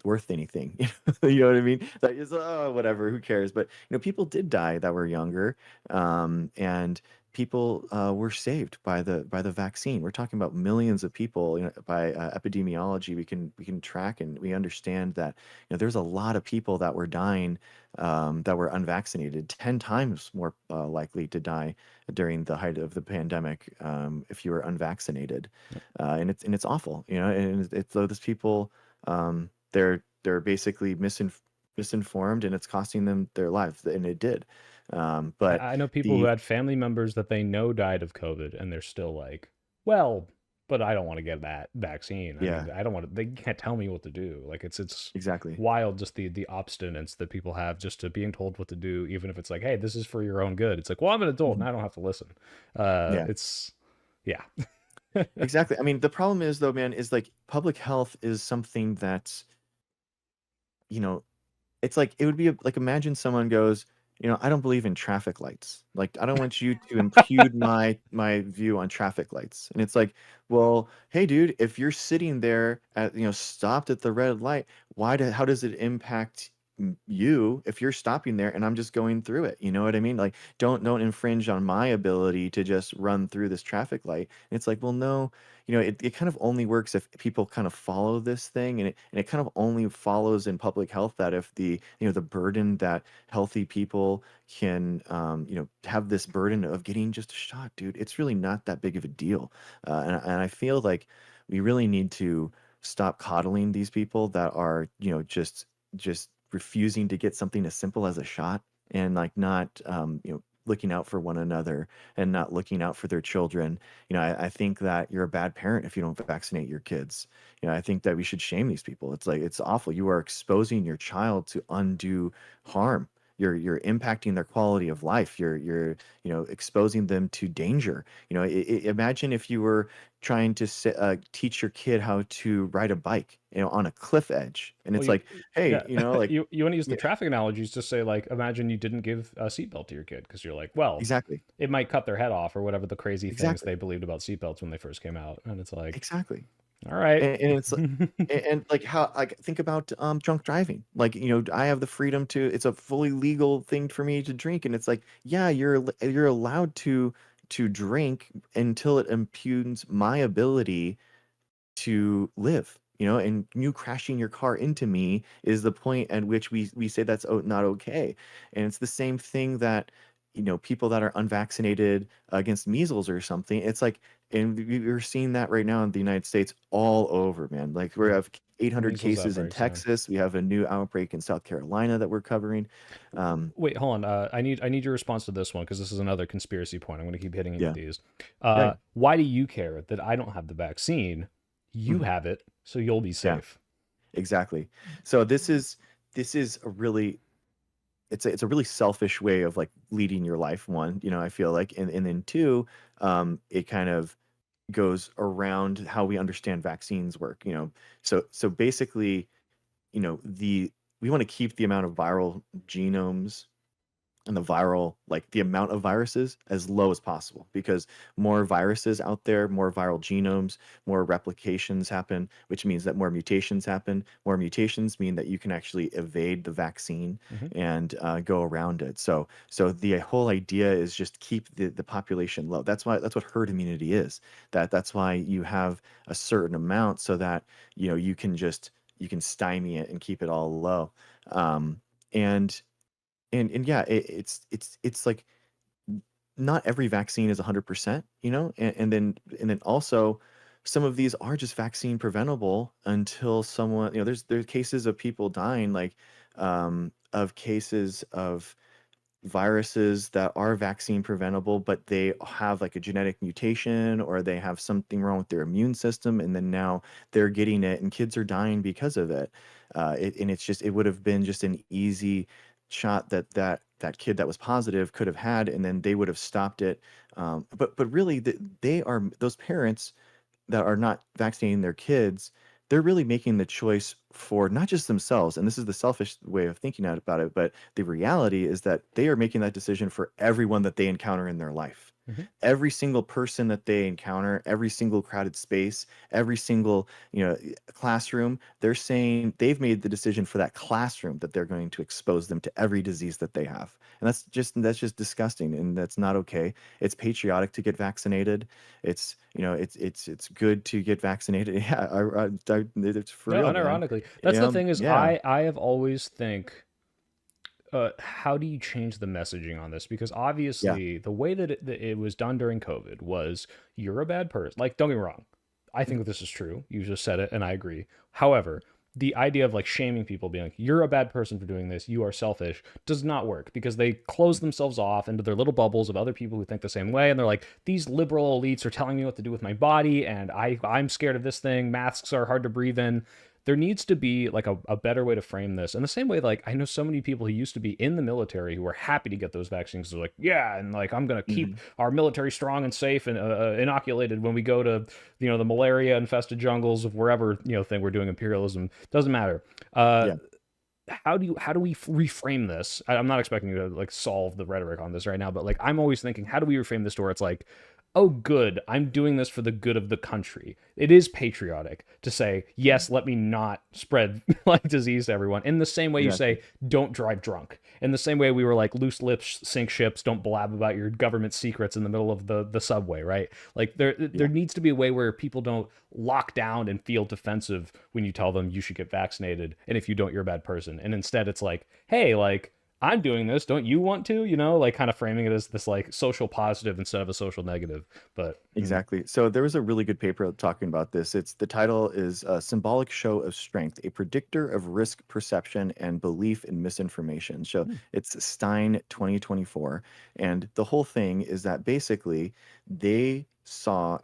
worth anything. You know what I mean? Like it's, oh, whatever, who cares? But people did die that were younger, and people were saved by the vaccine. We're talking about millions of people. By epidemiology, we can track, and we understand that there's a lot of people that were dying, that were unvaccinated, 10 times more likely to die during the height of the pandemic, if you were unvaccinated, and it's awful, and it's those people, they're basically misinformed, and it's costing them their lives, and it did, but I know people who the had family members that they know died of COVID, and they're still like, well, but I don't want to get that vaccine. I yeah, mean, I don't want to. They can't tell me what to do. Like it's exactly, wild, just the obstinance that people have just to being told what to do, even if it's like, hey, this is for your own good. It's like, well, I'm an adult and Mhm. I don't have to listen. Yeah, It's yeah. exactly. I mean, the problem is though, man, is like public health is something that's you know it's like it would be like imagine someone goes, I don't believe in traffic lights. Like I don't want you to impugn my view on traffic lights. And it's like, well, hey dude, if you're sitting there at stopped at the red light, how does it impact you if you're stopping there and I'm just going through it? You know what I mean? Like don't infringe on my ability to just run through this traffic light. And it's like, well, no, it kind of only works if people kind of follow this thing, and it kind of only follows in public health that if the burden that healthy people can have this burden of getting just a shot, dude, it's really not that big of a deal. And I feel like we really need to stop coddling these people that are just refusing to get something as simple as a shot, and like not looking out for one another and not looking out for their children. I think that you're a bad parent if you don't vaccinate your kids. I think that we should shame these people. It's like it's awful. You are exposing your child to undue harm. You're impacting their quality of life. You're exposing them to danger. Imagine if you were trying to teach your kid how to ride a bike, on a cliff edge, and Well, it's like, hey, yeah, like, you want to use the yeah, traffic analogies to say like, imagine you didn't give a seatbelt to your kid because you're like, well, exactly, it might cut their head off or whatever the crazy things exactly, they believed about seatbelts when they first came out, and it's like, exactly. All right. And it's and like how like think about drunk driving. Like, I have the freedom to it's a fully legal thing for me to drink, and it's like, yeah, you're allowed to drink until it impugns my ability to live, and you crashing your car into me is the point at which we say that's not okay. And it's the same thing that, people that are unvaccinated against measles or something. It's like, and we're seeing that right now in the United States all over, man. Like we Yeah. have 800 Measles cases in outbreaks, yeah. Texas. We have a new outbreak in South Carolina that we're covering. Wait, hold on. I need your response to this one because this is another conspiracy point. I'm going to keep hitting you with Yeah. these. Yeah. Why do you care that I don't have the vaccine? You Mhm. have it, so you'll be Yeah, safe. exactly. So this is a really it's a really selfish way of like leading your life, one, I feel like, and then two, it kind of goes around how we understand vaccines work. So basically, the we want to keep the amount of viral genomes and the amount of viruses as low as possible, because more viruses out there, more viral genomes, more replications happen, which means that more mutations happen. More mutations mean that you can actually evade the vaccine Hmm. and go around it. So the whole idea is just keep the population low. That's what herd immunity is. That's why you have a certain amount, so that you can stymie it and keep it all low. And and yeah, it's like not every vaccine is 100%, and then also some of these are just vaccine preventable until someone, there's cases of people dying, like of cases of viruses that are vaccine preventable, but they have like a genetic mutation, or they have something wrong with their immune system, and then now they're getting it, and kids are dying because of it. And it would have been just an easy shot that kid that was positive could have had, and then they would have stopped it. But really, they are those parents that are not vaccinating their kids, they're really making the choice for not just themselves. And this is the selfish way of thinking about it, but the reality is that they are making that decision for everyone that they encounter in their life. Hmm. Every single person that they encounter, every single crowded space, every single, classroom, they're saying they've made the decision for that classroom that they're going to expose them to every disease that they have. And that's just disgusting, and that's not okay. It's patriotic to get vaccinated. It's good to get vaccinated. Yeah, it's for No, real, man. unironically, that's the thing is Yeah, I have always think how do you change the messaging on this? Because yeah, obviously, the way that it was done during COVID was you're a bad person. Like, don't get me wrong. I mhm, think this is true. You just said it, and I agree. However, the idea of like shaming people, being like, you're a bad person for doing this, you are selfish, does not work because they close themselves off into their little bubbles of other people who think the same way. And they're like, these liberal elites are telling me what to do with my body, and I'm scared of this thing. Masks are hard to breathe in. There needs to be like a better way to frame this. In the same way, like I know so many people who used to be in the military who are happy to get those vaccines. They're like, yeah, and like I'm gonna keep mhm, our military strong and safe and inoculated when we go to the malaria infested jungles of wherever thing we're doing imperialism. Doesn't matter. Uh, yeah, how do we reframe this? I'm not expecting you to like solve the rhetoric on this right now, but like I'm always thinking, how do we reframe this to where it's like, oh, good, I'm doing this for the good of the country. It is patriotic to say, yes, let me not spread like disease to everyone. In the same way you exactly. say, don't drive drunk. In the same way we were like, loose lips sink ships, don't blab about your government secrets in the middle of the subway, right? Like there Yeah. needs to be a way where people don't lock down and feel defensive when you tell them you should get vaccinated, and if you don't, you're a bad person. And instead it's like, hey, like I'm doing this, don't you want to? Like kind of framing it as this like social positive instead of a social negative. But Exactly. So there was a really good paper talking about this. The title is "Symbolic Show of Strength: A Predictor of Risk Perception and Belief in Misinformation." So it's Stein 2024, and the whole thing is that basically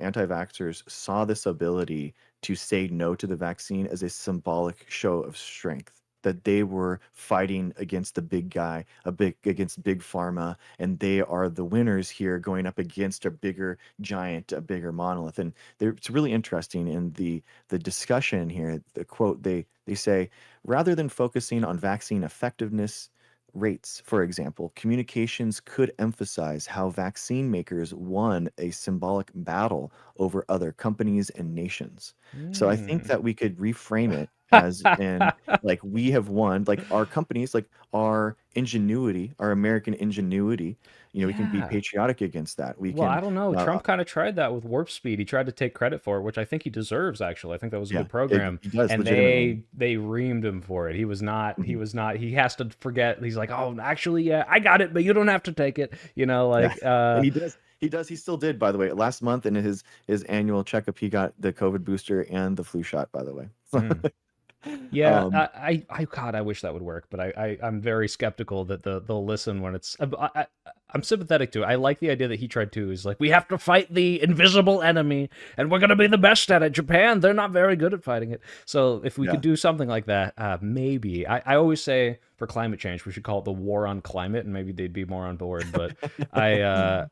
anti-vaxxers saw this ability to say no to the vaccine as a symbolic show of strength. That they were fighting against the big guy, against big pharma, and they are the winners here, going up against a bigger giant, a bigger monolith. And it's really interesting in the discussion here. The quote, they say, rather than focusing on vaccine effectiveness, rates, for example, communications could emphasize how vaccine makers won a symbolic battle over other companies and nations. So I think Mm. that we could reframe it as in, like, we have won, like our companies, like our ingenuity, our American ingenuity, we can be Yeah. patriotic against that. We Well, can, I don't know. uh, Trump kind of tried that with Warp Speed. He tried to take credit for it, which I think he deserves, actually. I think that was a yeah, good program. he does And legitimately. they reamed him for it. He Mhm. was not, he has to forget. He's like, oh, actually, yeah, I got it, but you don't have to take it. Yeah. And he still did, by the way. Last month in his annual checkup, he got the COVID booster and the flu shot, by the way. mm. Yeah, Um, God, I wish that would work, but I'm very skeptical that they'll listen when it's. I'm sympathetic to it. I like the idea that he tried to. Is like, we have to fight the invisible enemy, and we're gonna be the best at it. Japan, they're not very good at fighting it. So if we yeah. could do something like that, maybe. I always say for climate change, we should call it the war on climate, and maybe they'd be more on board. But Yeah.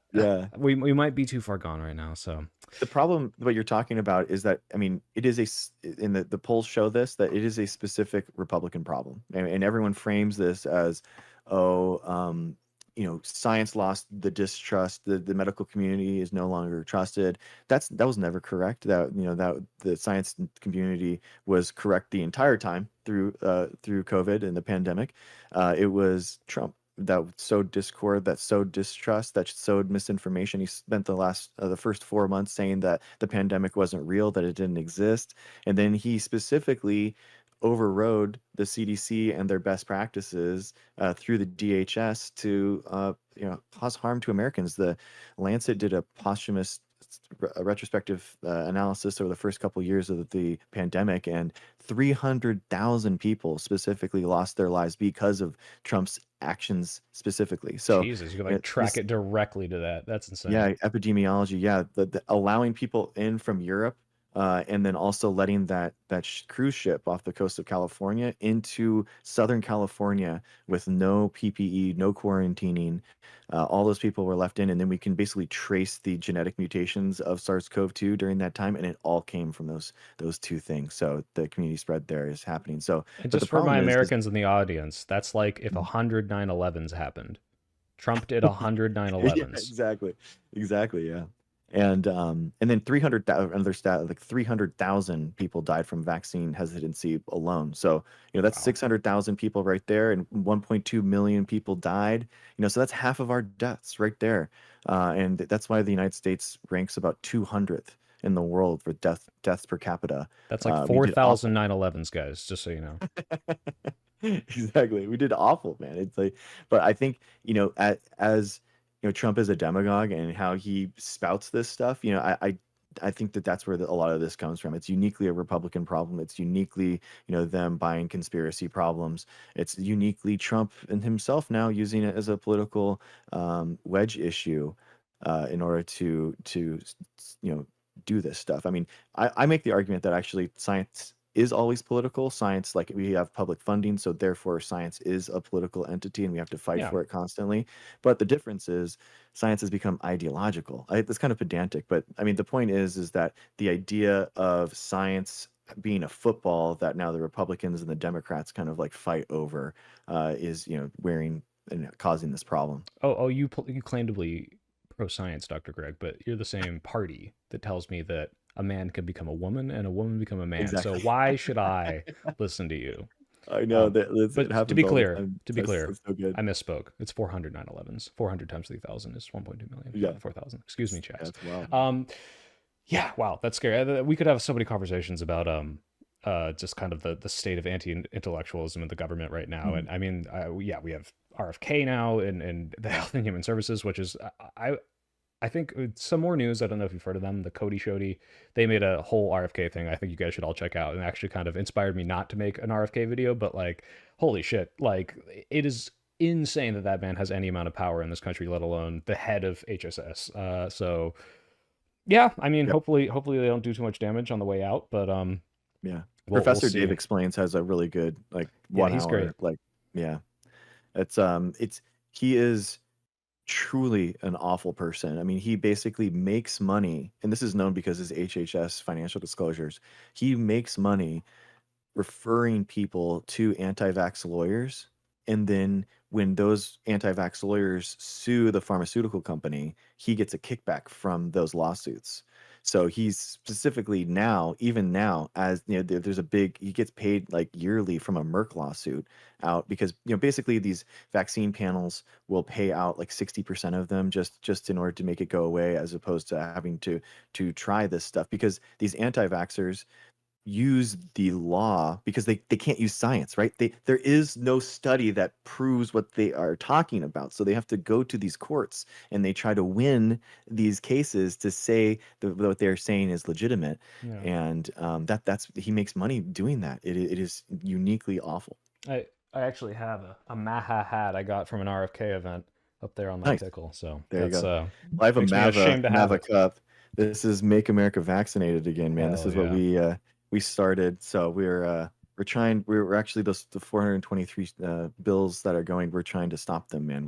we might be too far gone right now. So The problem what you're talking about is that, I mean, it is in the polls show this, that it is a specific Republican problem, and everyone frames this as, oh, science lost the distrust, the medical community is no longer trusted. That was never correct. That the science community was correct the entire time through COVID and the pandemic. It was Trump that sowed discord, that sowed distrust, that sowed misinformation. He spent the first 4 months saying that the pandemic wasn't real, that it didn't exist, and then he specifically overrode the CDC and their best practices through the DHS to cause harm to Americans. The Lancet did a posthumous a retrospective analysis over the first couple years of the pandemic, and 300,000 people specifically lost their lives because of Trump's actions specifically. So, Jesus, you can like track this, it directly to that. That's insane. yeah, epidemiology, yeah, the allowing people in from Europe, and then also letting that cruise ship off the coast of California into Southern California with no PPE, no quarantining. All those people were left in, and then we can basically trace the genetic mutations of SARS-CoV-2 during that time, and it all came from those two things. So the community spread there is happening. So, And but the just for problem my is, Americans in the audience, that's like if 100 9/11s happened. Trump did 100 yeah, 9/11s. exactly, yeah. And then 300,000, another stat, like 300,000 people died from vaccine hesitancy alone. So, that's Wow. 600,000 people right there, and 1.2 million people died. So that's half of our deaths right there. And that's why the United States ranks about 200th in the world for deaths per capita. That's like We did 4,000 awful. 9/11s, guys, just so you know. Exactly. We did awful, man. It's like, but I think, as Trump is a demagogue and how he spouts this stuff, I think that that's where a lot of this comes from. It's uniquely a Republican problem. It's uniquely, them buying conspiracy problems. It's uniquely Trump and himself now using it as a political wedge issue in order to do this stuff. I mean, I make the argument that actually science is always political. Science, like, we have public funding, so therefore science is a political entity and we have to fight Yeah. for it constantly. But the difference is science has become ideological. That's kind of pedantic, but I mean, the point is that the idea of science being a football that now the Republicans and the Democrats kind of like fight over is, wearing and causing this problem. You claim to be pro science, Dr. Greg, but you're the same party that tells me that a man can become a woman and a woman become a man. So Exactly. why should I listen to you? I know that it But to happens be all the clear, time. to be That's, clear, that's so good. I misspoke. It's 400 9/11s. 400 times 3,000 is 1.2 million, Yeah, not 4,000. Excuse me, Chaz. that's wild. Yeah, wow, that's scary. We could have so many conversations about just kind of the state of anti-intellectualism in the government right now. And I mean, yeah, we have RFK now and the Health and Human Services, which is I think some more news. I don't know if you've heard of them, the Cody Shody. They made a whole RFK thing. I think you guys should all check out, and actually kind of inspired me not to make an RFK video. But like, holy shit, like it is insane that man has any amount of power in this country, let alone the head of HSS. So yeah, I mean, Yep. hopefully they don't do too much damage on the way out, but Yeah. we'll Professor Dave see. Explains has a really good, like, Yeah, one he's great. hour, like, yeah. It's he is truly an awful person. I mean, he basically makes money, and this is known because his HHS financial disclosures. He makes money referring people to anti-vax lawyers and then when those anti-vax lawyers sue the pharmaceutical company, he gets a kickback from those lawsuits. So he's specifically now, even now, as you know, there's a big, he gets paid like yearly from a Merck lawsuit out because, you know, basically these vaccine panels will pay out like 60% of them just in order to make it go away, as opposed to having to try this stuff, because these anti-vaxxers use the law because they can't use science, right? There is no study that proves what they are talking about. So they have to go to these courts and they try to win these cases to say that what they're saying is legitimate. Yeah. And that's he makes money doing that. It is uniquely awful. I actually have a Maha hat I got from an RFK event up there on my Nice. pickle. So There you that's go. I have a makes me ashamed to have Mava it. cup. This is Make America Vaccinated Again, man. This Hell is what yeah. we started. So we're trying. We're actually the 423 bills that are going. We're trying to stop them, man.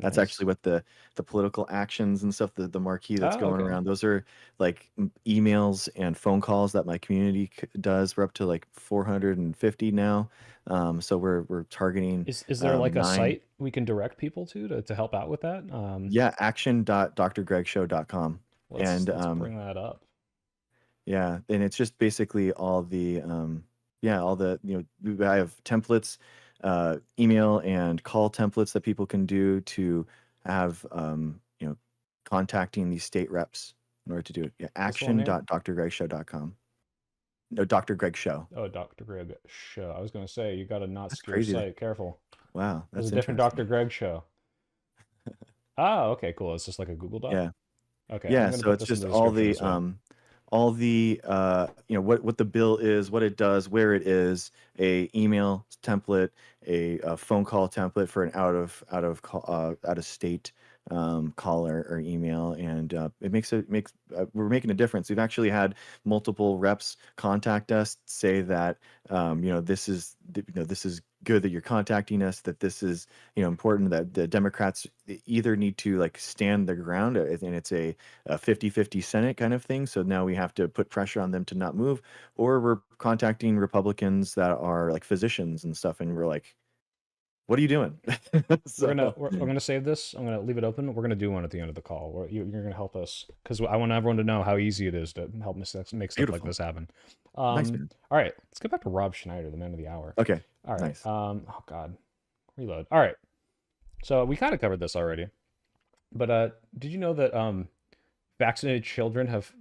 That's Nice. actually what the political actions and stuff. The marquee that's Oh, going okay. around. Those are like emails and phone calls that my community does. We're up to like 450 now. So we're targeting Is there like a 9. site we can direct people to help out with that? Yeah, action.drgregshow.com. And Let's bring that up. yeah, and it's just basically all the yeah, all the, you know, I have templates, email and call templates that people can do to have you know, contacting these state reps in order to do it. Yeah, What's the one name? action.drgregshow.com. No, Dr. Greg Show. Oh, Dr. Greg Show. I was gonna say you got an not That's secure crazy. site. Careful. Wow, There's that's a different interesting. Dr. Greg Show. Oh, okay, cool. It's just like a Google Doc. Yeah. Okay, I'm Yeah, gonna so put it's this in just the description as well. all the you know, what the bill is, what it does, where it is, a email template, a phone call template for an out of state call or email, and it makes we're making a difference. We've actually had multiple reps contact us, say that you know, this is good that you're contacting us, that this is, you know, important, that the Democrats either need to like stand their ground, and it's a 50-50 Senate kind of thing. So now we have to put pressure on them to not move, or we're contacting Republicans that are like physicians and stuff, and we're like, what are you doing? So We're gonna save this. I'm gonna leave it open. We're gonna do one at the end of the call. You're gonna help us because I want everyone to know how easy it is to help make stuff like beautiful. this happen. Nice, man. All right, let's get back to Rob Schneider, the man of the hour. Okay, All right. nice. Oh God, reload. All right. So we kind of covered this already, but did you know that vaccinated children have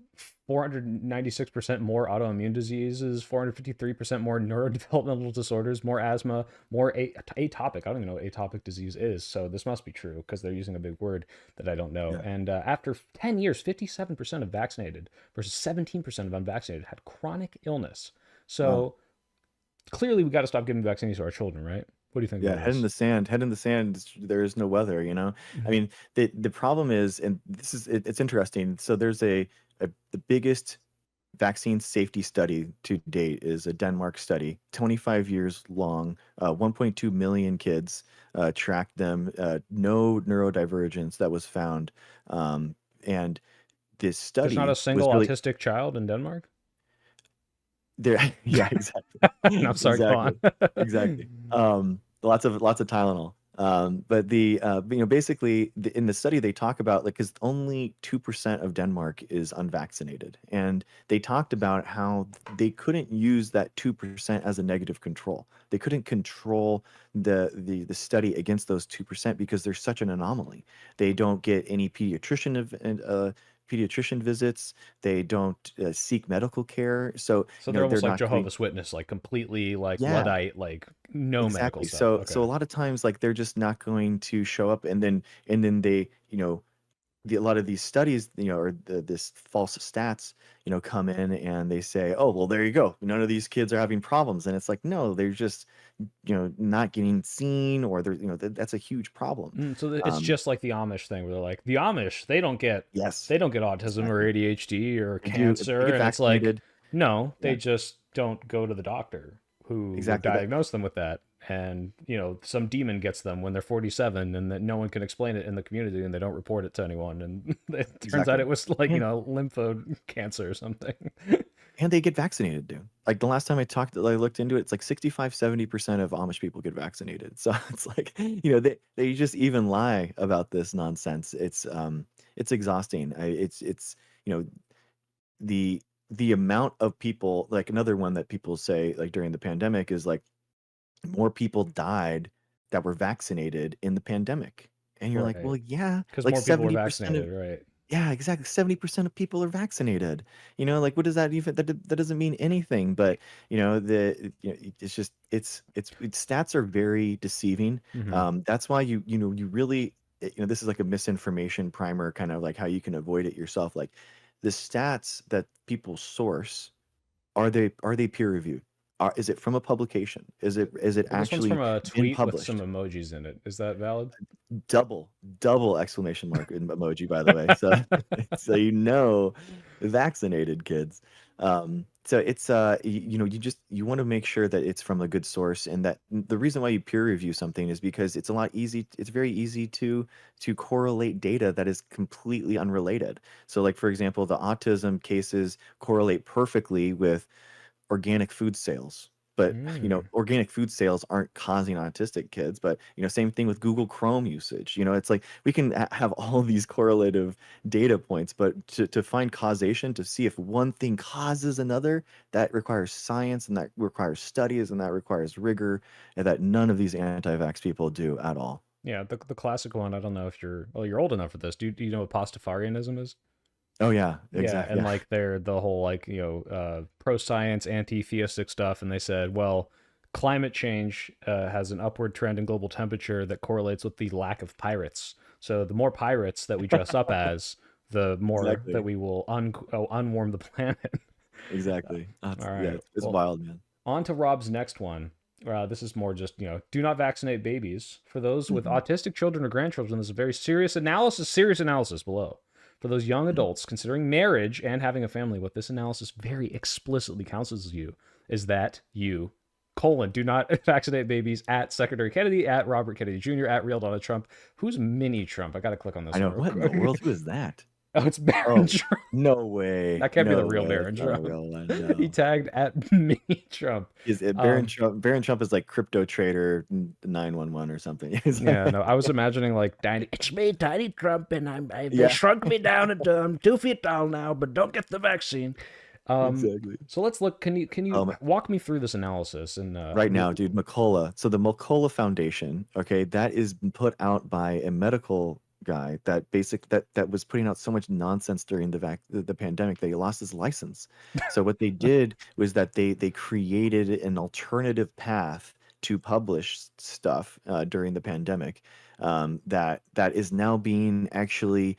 496% more autoimmune diseases, 453% more neurodevelopmental disorders, more asthma, more atopic. I don't even know what atopic disease is. So this must be true because they're using a big word that I don't know. Yeah. And after 10 years, 57% of vaccinated versus 17% of unvaccinated had chronic illness. So Wow. clearly we got to stop giving vaccines to our children, right? What do you think Yeah, about head in this? the sand, head in the sand. There is no weather, you know. I mean, the problem is, and this is it's interesting. So there's the biggest vaccine safety study to date is a Denmark study, 25 years long, 1.2 million kids, tracked them, no neurodivergence that was found, and this There's not a study was single really autistic child in Denmark? there. Yeah, exactly. No, I'm sorry, go on. Exactly. Exactly. Lots of Tylenol. But you know, basically in the study they talk about, like, because only 2% of Denmark is unvaccinated, and they talked about how they couldn't use that 2% as a negative control. They couldn't control the study against those 2% because they're such an anomaly. They don't get any pediatrician visits. They don't seek medical care. So, So you they're know, they're almost like not getting. Jehovah's Witness, like completely like Yeah, Luddite, like no medical exactly. stuff. So Okay. a lot of times, like, they're just not going to show up, and then they, you know, a lot of these studies, you know, or this false stats, you know, come in and they say, oh, well, there you go. None of these kids are having problems, and it's like, no, they're just, you know, not getting seen, or they're, you know, that's a huge problem. So it's Um, just like the Amish thing where they're like, the Amish, yes, they don't get autism or exactly. ADHD or They do. They cancer. get And it's like, vaccinated. no, Yeah, they just don't go to the doctor who would exactly. That diagnose them with that. And, you know, some demon gets them when they're 47 and that no one can explain it in the community and they don't report it to anyone. And it turns out exactly. it was like, you Yeah. know, lympho cancer or something. And they get vaccinated, dude. Like the last time I looked into it, it's like 65-70% of Amish people get vaccinated. So it's like, they just even lie about this nonsense. It's exhausting. It's you know the the amount of people, like another one that people say like during the pandemic is like more people died that were vaccinated in the pandemic. And you're like, Right. well, yeah, Because like more people are 70% of vaccinated, right? yeah, exactly. 70% of people are vaccinated. Like what does that even that doesn't mean anything, but it's just stats are very deceiving. Hmm. That's why you really this is like a misinformation primer, kind of like how you can avoid it yourself. Like the stats that people source, are they peer reviewed? Is it from a publication? Is it Well, this one's from actually a been tweet with some published? emojis in it. Is that valid? Double exclamation mark in emoji, by the way. So so vaccinated kids. So it's you want to make sure that it's from a good source, and that the reason why you peer review something is because it's very easy to correlate data that is completely unrelated. So like for example, the autism cases correlate perfectly with organic food sales. But Mm. organic food sales aren't causing autistic kids. But same thing with Google Chrome usage. It's like we can have all these correlative data points, but to find causation, to see if one thing causes another, that requires science, and that requires studies, and that requires rigor, and that none of these anti-vax people do at all. Yeah, the classic one. I don't know if you're old enough for this. Do you know what pastafarianism is? Oh yeah, Yeah, exactly. and Yeah, like they're the whole like pro science, anti theistic stuff, and they said, well, climate change has an upward trend in global temperature that correlates with the lack of pirates. So the more pirates that we dress up as, the more that exactly, we will unwarm the planet. exactly. All Yeah, right. it's Well, wild, man. on to Rob's next one. This is more just, do not vaccinate babies. For those with Hmm. autistic children or grandchildren, there's a very serious analysis below. For those young adults considering marriage and having a family, what this analysis very explicitly counsels you is that you, do not vaccinate babies at Secretary Kennedy, at Robert Kennedy Jr., at real Donald Trump. Who's mini Trump? I got to click on I this know. one real What in the quick. world? Who is that? Oh, it's Barron Oh, Trump. no way. That can't be the No real way. That's Barron not a Trump. real one. He No. tagged at mini Trump. Is it Baron Um, Trump? Baron Trump is like crypto trader 911 or something. Yeah, no, I was imagining like Tiny. It's me, Tiny Trump, and they Yeah, shrunk me down and I'm 2 feet tall now, but don't get the vaccine. Um, exactly. so let's look. Can you Um, walk me through this analysis and right now, dude, McCullough. So the McCullough Foundation, okay, that is put out by a medical guy that was putting out so much nonsense during the pandemic that he lost his license. So what they did was that they created an alternative path to publish stuff during the pandemic, that is now being actually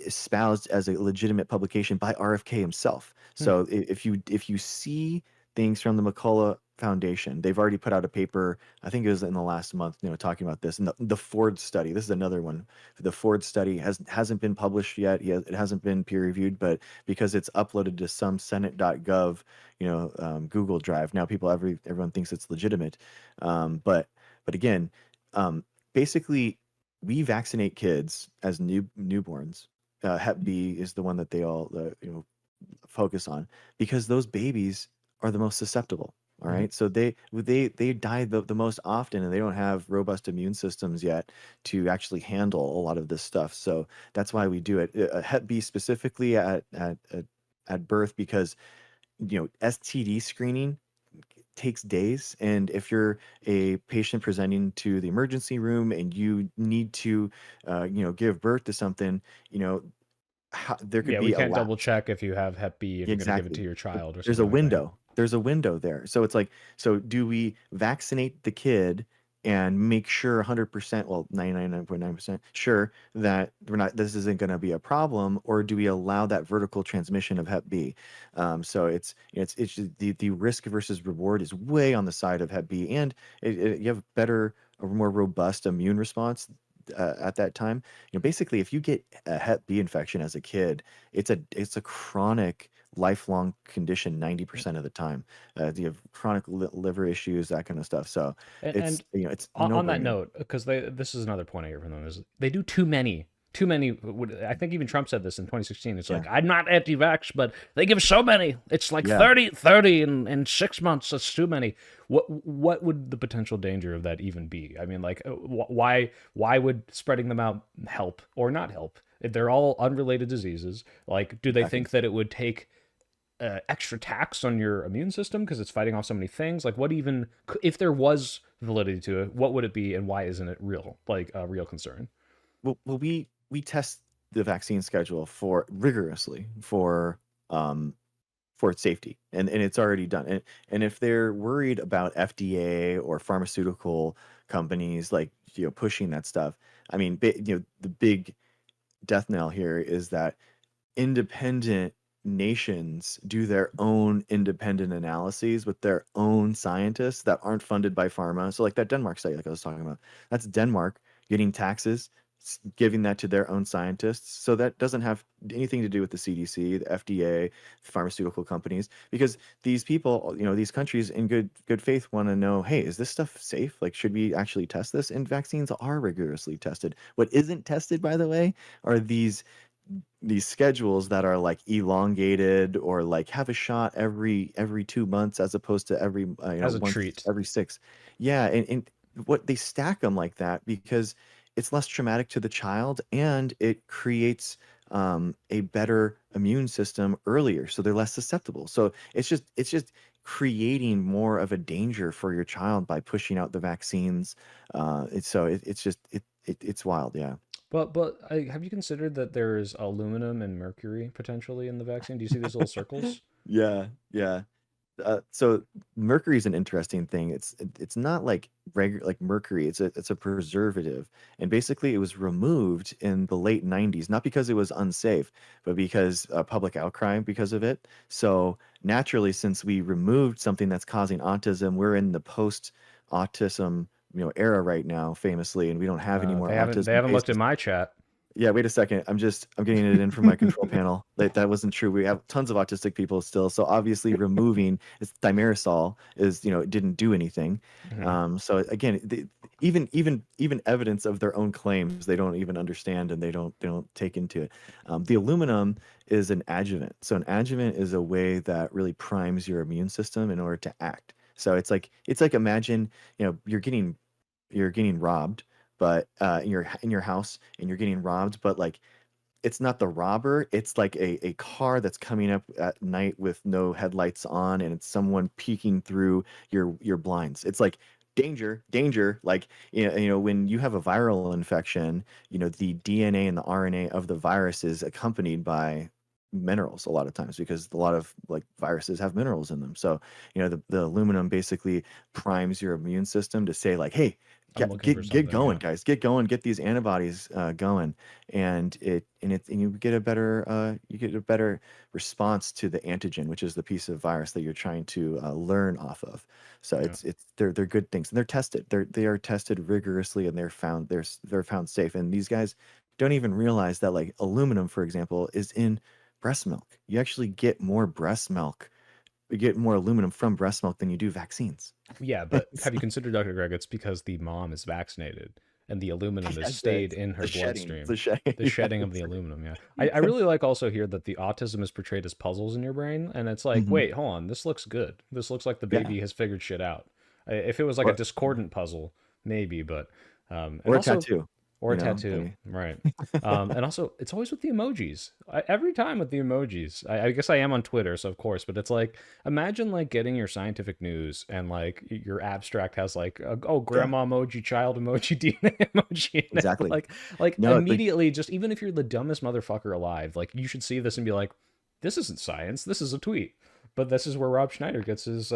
espoused as a legitimate publication by RFK himself. Hmm. So if you see things from the McCullough Foundation, they've already put out a paper. I think it was in the last month, talking about this. And the Ford study. This is another one. The Ford study hasn't been published yet. It hasn't been peer reviewed, but because it's uploaded to some Senate.gov, Google Drive, now everyone thinks it's legitimate. But again, um, basically, we vaccinate kids as newborns. Hep B is the one that they all focus on, because those babies are the most susceptible. All Mhm. right, so they die the most often, and they don't have robust immune systems yet to actually handle a lot of this stuff. So that's why we do it. Hep B specifically at birth, because STD screening takes days. And if you're a patient presenting to the emergency room and you need to, give birth to something, there could Yeah, we be a can't double lapse. check if you have Hep B if you're going to give it to Exactly. your child or There's a something like that. window. There's a window there. So it's like, so do we vaccinate the kid and make sure 100%, well, 99.9% sure that this isn't going to be a problem, or do we allow that vertical transmission of Hep B? So it's just the risk versus reward is way on the side of Hep B, and you have a more robust immune response at that time. Basically, if you get a Hep B infection as a kid, it's a chronic, lifelong condition 90% of the time. You have chronic liver issues, that kind of stuff. So And it's on no that brainer. note, because this is another point I hear from them is they do too many too many. I think even Trump said this in 2016. It's Yeah. like, I'm not anti-vax, but they give so many. It's like Yeah. 30 in 6 months. That's too many. What would the potential danger of that even be? I mean, like, why would spreading them out help or not help? They're all unrelated diseases. Like, do they Exactly. think that it would take extra tax on your immune system because it's fighting off so many things? Like, what even, if there was validity to it, what would it be, and why isn't it real, like a real concern? Well, we test the vaccine schedule for rigorously for its safety, and it's already done. And if they're worried about FDA or pharmaceutical companies like pushing that stuff, I mean, the big death knell here is that independent nations do their own independent analyses with their own scientists that aren't funded by pharma. So like that Denmark study, like I was talking about, that's Denmark getting taxes, giving that to their own scientists. So that doesn't have anything to do with the CDC, the FDA, pharmaceutical companies, because these people, these countries in good faith want to know, hey, is this stuff safe? Like, should we actually test this? And vaccines are rigorously tested. What isn't tested, by the way, are these schedules that are like elongated or like have a shot every 2 months as opposed to every As a once treat. every six. Yeah, and what they stack them like that because it's less traumatic to the child and it creates a better immune system earlier, so they're less susceptible. So it's just creating more of a danger for your child by pushing out the vaccines. It's wild, yeah. But have you considered that there's aluminum and mercury potentially in the vaccine? Do you see these little circles? Yeah, yeah. So mercury is an interesting thing. It's not like regular like mercury. It's a preservative, and basically it was removed in the late 90s, not because it was unsafe, but because public outcry because of it. So naturally, since we removed something that's causing autism, we're in the post-autism era right now, famously, and we don't have any more They autism haven't looked at cases. my chat. Yeah, wait a second. I'm getting it in from my control panel. That wasn't true. We have tons of autistic people still. So obviously removing it's thimerosal is, it didn't do anything. Mhm. So again, even evidence of their own claims, they don't even understand and they don't take into it. The aluminum is an adjuvant. So an adjuvant is a way that really primes your immune system in order to act. So it's like imagine, you're getting robbed, but in your house and you're getting robbed, but like it's not the robber, it's like a car that's coming up at night with no headlights on and it's someone peeking through your blinds. It's like danger, danger. Like when you have a viral infection, the DNA and the RNA of the virus is accompanied by minerals a lot of times because a lot of like viruses have minerals in them. So the aluminum basically primes your immune system to say like, hey, I'm get looking for get something, going, yeah. guys, get going, get these antibodies going, and you get a better response to the antigen, which is the piece of virus that you're trying to learn off of. So Yeah. they're good things, and they're tested. They are tested rigorously, and they're found safe. And these guys don't even realize that like aluminum, for example, is in breast milk. You actually get more breast milk. You get more aluminum from breast milk than you do vaccines. Yeah, but have you considered, Dr. Greg, it's because the mom is vaccinated and the aluminum has Yes, stayed in her the shedding, bloodstream. the shedding. The Yeah, shedding of the exactly. aluminum, yeah. I really like also here that the autism is portrayed as puzzles in your brain, and it's like, Hmm. wait, hold on, this looks good. This looks like the Yeah, baby has figured shit out. If it was like a or discordant puzzle, maybe, but and or a also tattoo. or a tattoo, right? And also, it's always with the emojis. Every time with the emojis. I guess I am on Twitter, so of course. But it's like, imagine like getting your scientific news and like your abstract has like, oh, Yeah, grandma emoji, child emoji, DNA emoji, in it. exactly. Like No, like immediately, just even if you're the dumbest motherfucker alive, like you should see this and be like, this isn't science. This is a tweet. But this is where Rob Schneider gets his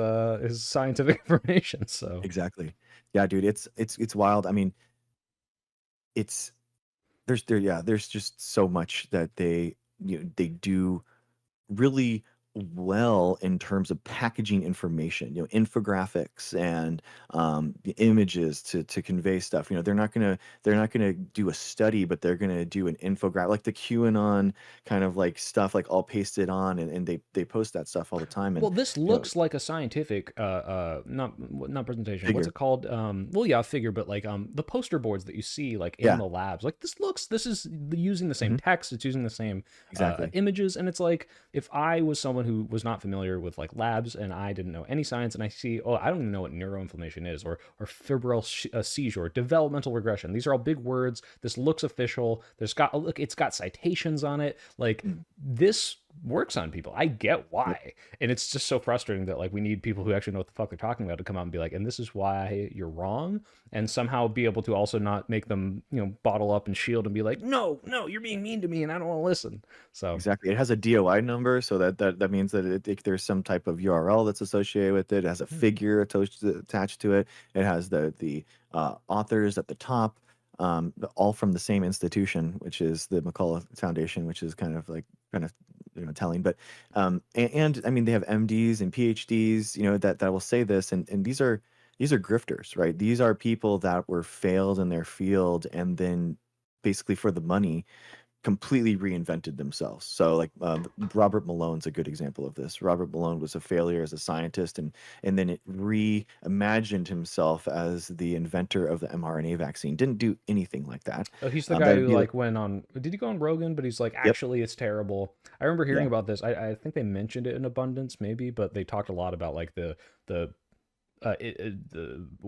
scientific information. So exactly. Yeah, dude, it's wild. I mean, it's there's just so much that they do really well in terms of packaging information, infographics and the images to convey stuff. They're not gonna do a study, but they're gonna do an infographic, like the QAnon kind of like stuff, like all pasted on, and they post that stuff all the time. And Well, this you know, looks like a scientific, not presentation. What's figure, it called? Well, yeah, figure, but like the poster boards that you see like in yeah, the labs, like this is using the same hmm text, it's using the same exactly, images, and it's like if I was someone who was not familiar with like labs and I didn't know any science, and I see, oh, I don't even know what neuroinflammation is, or febrile seizure, developmental regression. These are all big words. This looks official. Look, it's got citations on it. Like mm, this works on people. I get yep, why. And it's just so frustrating that like we need people who actually know what the fuck they're talking about to come out and be like, and this is why you're wrong, and somehow be able to also not make them, bottle up and shield and be like, no, no, you're being mean to me and I don't want to listen. So exactly. It has a DOI number, so that means that there's some type of URL that's associated with it. It has a figure attached to it. It has the authors at the top, all from the same institution, which is the McCullough Foundation, which is kind of telling. But and I mean, they have MDs and PhDs, that will say this, and these are grifters, right? These are people that were failed in their field, and then basically for the money completely reinvented themselves. So like Robert Malone's a good example of this. Robert Malone was a failure as a scientist, and then it reimagined himself as the inventor of the mRNA vaccine. Didn't do anything like that. oh, he's the guy That'd who be like, like went on. Did he go on Rogan? But he's like, yep, actually, it's terrible. I remember hearing yeah, about this. I think they mentioned it in Abundance, maybe, but they talked a lot about like the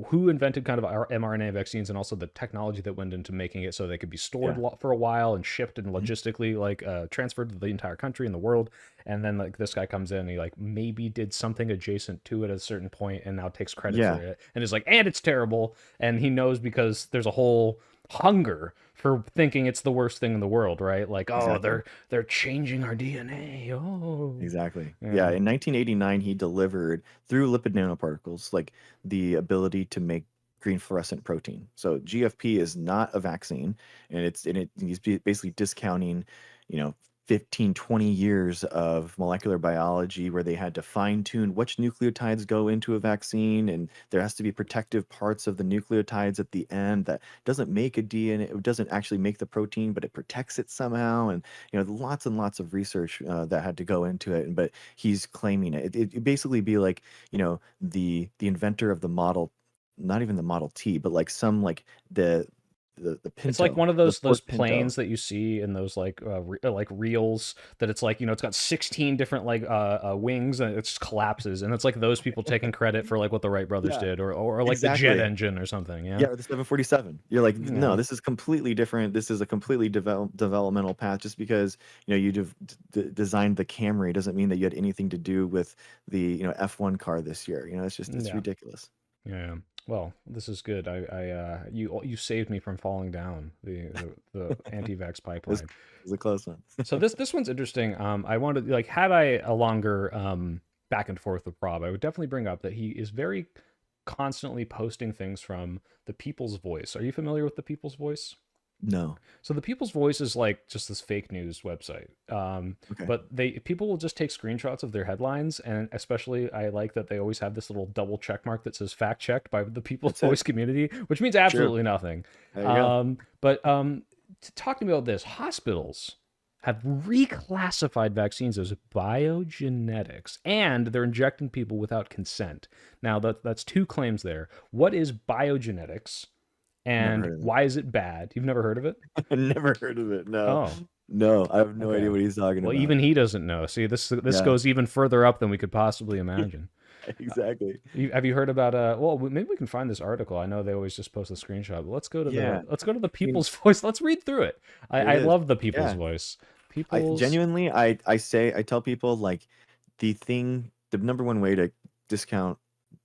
who invented kind of our mRNA vaccines and also the technology that went into making it so they could be stored yeah, for a while and shipped and mhm, logistically like transferred to the entire country and the world. And then like this guy comes in and he like maybe did something adjacent to it at a certain point and now takes credit for yeah, it and is like, and it's terrible. And he knows because there's a whole hunger for thinking it's the worst thing in the world, right? Like, oh, exactly. they're changing our DNA. Oh, Exactly. Yeah, yeah. in 1989, he delivered through lipid nanoparticles like the ability to make green fluorescent protein. So GFP is not a vaccine, and he's basically discounting, you know, 15, 20 years of molecular biology where they had to fine tune which nucleotides go into a vaccine, and there has to be protective parts of the nucleotides at the end that doesn't make a DNA, it doesn't actually make the protein, but it protects it somehow. And lots and lots of research that had to go into it. But he's claiming it basically be like the inventor of the model, not even the Model T, but like some like the It's like Pinto, one of the those Ford Pinto. planes that you see in those like reels that it's like, it's got 16 different like wings and it just collapses and it's like those people taking credit for like what the Wright brothers Yeah, did or like the jet exactly. engine or something, yeah. Yeah, or the 747. You're like, no, Yeah. this is completely different. This is a completely developmental path. Just because you designed the Camry doesn't mean that you had anything to do with the F1 car this year. It's Yeah. ridiculous. Yeah. Well, this is good. You saved me from falling down the anti-vax It was, pipeline. it was a close one. So this one's interesting. I wanted like had I a longer back and forth with Rob, I would definitely bring up that he is very constantly posting things from the People's Voice. Are you familiar with the People's Voice? No. So the People's Voice is like just this fake news website. Okay. But people will just take screenshots of their headlines, and especially I like that they always have this little double check mark that says fact checked by the People's That's it. Voice community, which means True. absolutely nothing. There you go. But to talk to me about this, hospitals have reclassified vaccines as biogenetics, and they're injecting people without consent. Now that's two claims there. What is biogenetics? Never And heard of it. why is it bad? You've never heard of it? Never heard of it. No. Oh, No, I have no idea okay. what he's talking Well, about. even he doesn't know. See, this Yeah, goes even further up than we could possibly imagine. exactly. Have you heard about well, maybe we can find this article. I know they always just post a screenshot, but Yeah. let's go to the I mean, People's Voice. Let's read through it. here it I is. love the People's Yeah. Voice. I People's genuinely, I tell people like the number one way to discount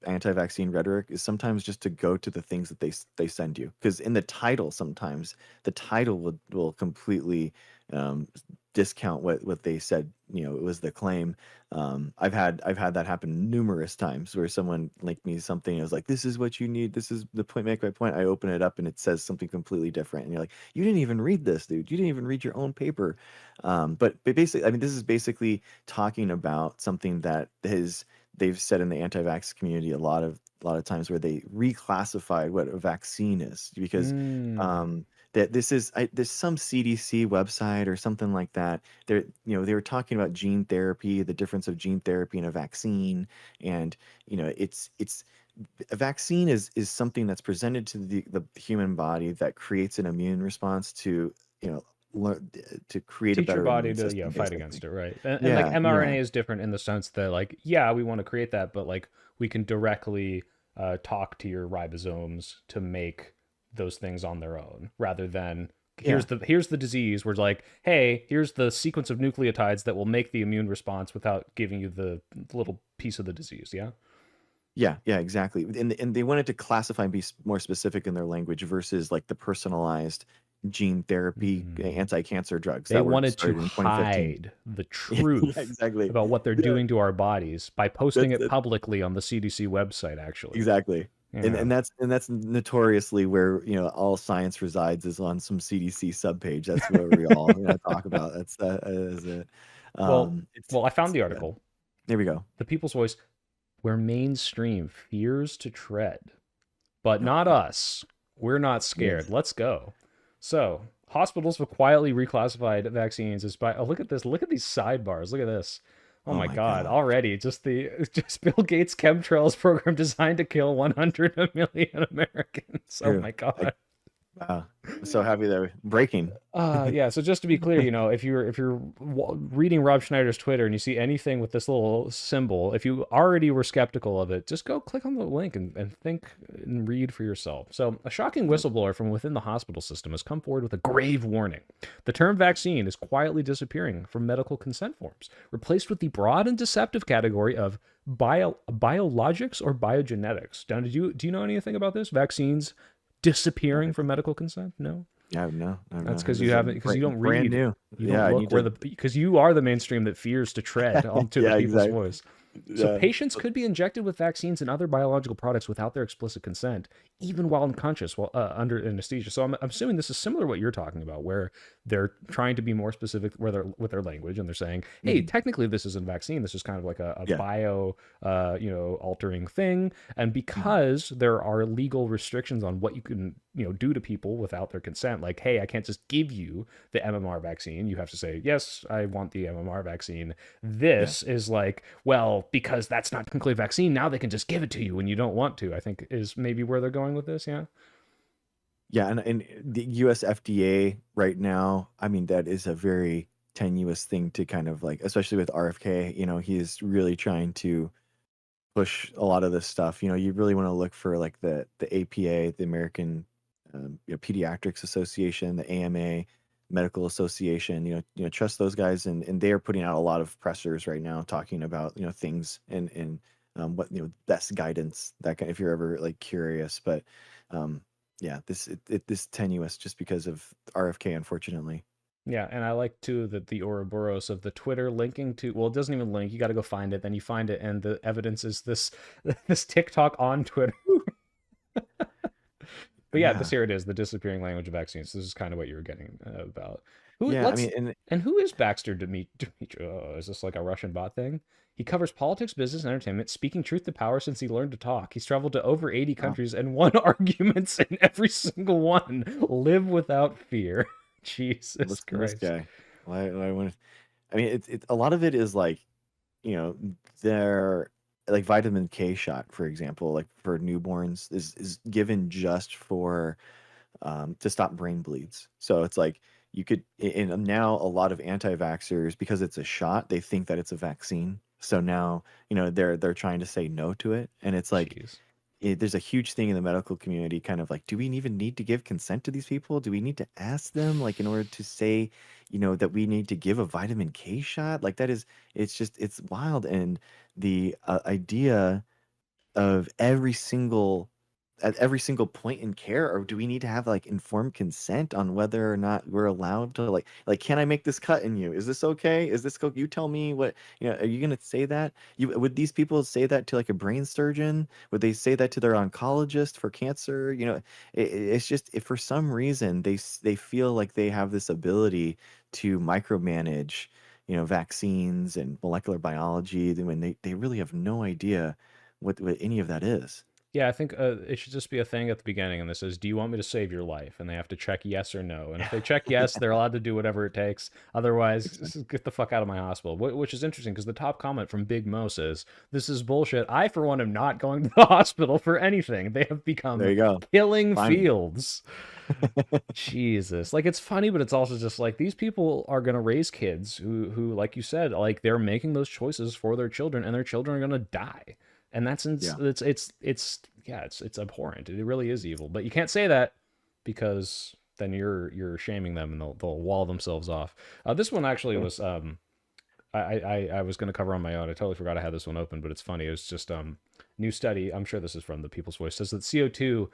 anti-vaccine rhetoric is sometimes just to go to the things that they send you, because in the title sometimes the title will completely um, discount what they said, it was the claim. I've had that happen numerous times where someone linked me something and was like, this is what you need, this is the point, make my point. I open it up and it says something completely different, and you're like, you didn't even read this, dude, you didn't even read your own paper. But basically, I mean, this is basically talking about something that they've said in the anti-vax community a lot of times, where they reclassified what a vaccine is, because Mm. that there's some CDC website or something like that. They were talking about gene therapy, the difference of gene therapy and a vaccine, and it's a vaccine is something that's presented to the human body that creates an immune response to learn to create a Teach your better body immune to system, fight basically. against it, right? And like Yeah, yeah, mRNA is different in the sense that like yeah, we want to create that, but like we can directly talk to your ribosomes to make those things on their own, rather than yeah. here's the disease. We're like, hey, here's the sequence of nucleotides that will make the immune response without giving you the little piece of the disease. Yeah. Yeah, yeah, exactly. And they wanted to classify and be more specific in their language versus like the personalized gene therapy Mm. anti-cancer drugs They that were wanted to started in 2015. hide the Yeah, truth exactly. about what they're Yeah, doing to our bodies by posting that's it it. publicly on the CDC website, actually. Exactly. And Yeah. and that's notoriously where, all science resides, is on some CDC subpage. That's where we all, talk about. That is it. Well, It's well, I found it's the yeah. article. There we go. The People's Voice, where mainstream fears to tread, but not us. We're not scared. Yes. Let's go. So, hospitals have quietly reclassified vaccines as by. Oh, look at this. Look at these sidebars. Look at this. Oh Oh my my God! God. Already, just Bill Gates chemtrails program designed to kill 100 million Americans. Oh True. my God! Wow. I'm so happy that breaking. Yeah. So just to be clear, if you're reading Rob Schneider's Twitter and you see anything with this little symbol, if you already were skeptical of it, just go click on the link and think and read for yourself. So a shocking Yep. whistleblower from within the hospital system has come forward with a grave warning. The term vaccine is quietly disappearing from medical consent forms, replaced with the broad and deceptive category of biologics or biogenetics. Don, do you know anything about this? Vaccines disappearing from medical consent? No. Yeah, no, I've That's not heard. because This you is haven't, because you don't brand read, new. you Yeah, don't I look need where to. because you are the mainstream that fears to tread onto the Yeah, people's exactly. voice. So Yeah. patients could be injected with vaccines and other biological products without their explicit consent, even while unconscious, while under anesthesia. So I'm assuming this is similar to what you're talking about, where they're trying to be more specific with their language, and they're saying, "Hey, Mhm. technically this isn't a vaccine. This is kind of like a Yeah. bio, altering thing." And Mhm. because there are legal restrictions on what you can, do to people without their consent, like, "Hey, I can't just give you the MMR vaccine. You have to say, yes, I want the MMR vaccine." Yeah. This is like, well, because that's not technically a vaccine, now they can just give it to you when you don't want to, I think is maybe where they're going with this. Yeah. Yeah, and the US FDA right now, I mean, that is a very tenuous thing to kind of like, especially with RFK, he's really trying to push a lot of this stuff. You really want to look for like the APA, the American Pediatrics Association, the AMA, Medical Association. Trust those guys, and they are putting out a lot of pressers right now talking about things and what best guidance that kind. If you're ever like curious, but um, yeah, this tenuous just because of RFK, unfortunately. Yeah, and I like too that the Ouroboros of the Twitter linking to, well, it doesn't even link. You got to go find it. Then you find it, and the evidence is this this TikTok on Twitter. But yeah, this Yeah, here it is, the disappearing language of vaccines. This is kind of what you were getting about. Who yeah. I let's mean, and and who is Baxter Dimitri? Oh, is this like a Russian bot thing? He covers politics, business, and entertainment, speaking truth to power since he learned to talk. He's traveled to over 80 wow, countries and won arguments in every single one. Live without fear. Jesus listen to this Christ. guy. Why want to? I mean, a lot of it is like you know, their like vitamin K shot, for example, like for newborns, is given just for to stop brain bleeds. So it's like you could, and now a lot of anti-vaxxers, because it's a shot, they think that it's a vaccine. So now, they're trying to say no to it, and it's like Jeez. there's a huge thing in the medical community, kind of like, do we even need to give consent to these people? Do we need to ask them, like, in order to say, that we need to give a vitamin K shot? Like, it's wild. And the idea of every single at every single point in care, or do we need to have like informed consent on whether or not we're allowed to like can I make this cut in you? Is this okay? Is this you tell me what, are you gonna say that? Would these people say that to like a brain surgeon? Would they say that to their oncologist for cancer? It's just if for some reason they feel like they have this ability to micromanage, vaccines and molecular biology, then when they really have no idea what any of that is. Yeah, I think it should just be a thing at the beginning, and this is, do you want me to save your life? And they have to check yes or no. And if they check yes, they're allowed to do whatever it takes. Otherwise, just get the fuck out of my hospital. Which is interesting because the top comment from Big Mo says, "This is bullshit. I, for one, am not going to the hospital for anything. They have become There you go. killing Finally. fields." Jesus. Like, it's funny, but it's also just like these people are going to raise kids who, like you said, like they're making those choices for their children, and their children are going to die. And that's Yeah. it's abhorrent. It really is evil. But you can't say that because then you're shaming them, and they'll wall themselves off. This one actually was I was going to cover on my own. I totally forgot I had this one open, but it's funny. It was just new study. I'm sure this is from the People's Voice. Says that CO2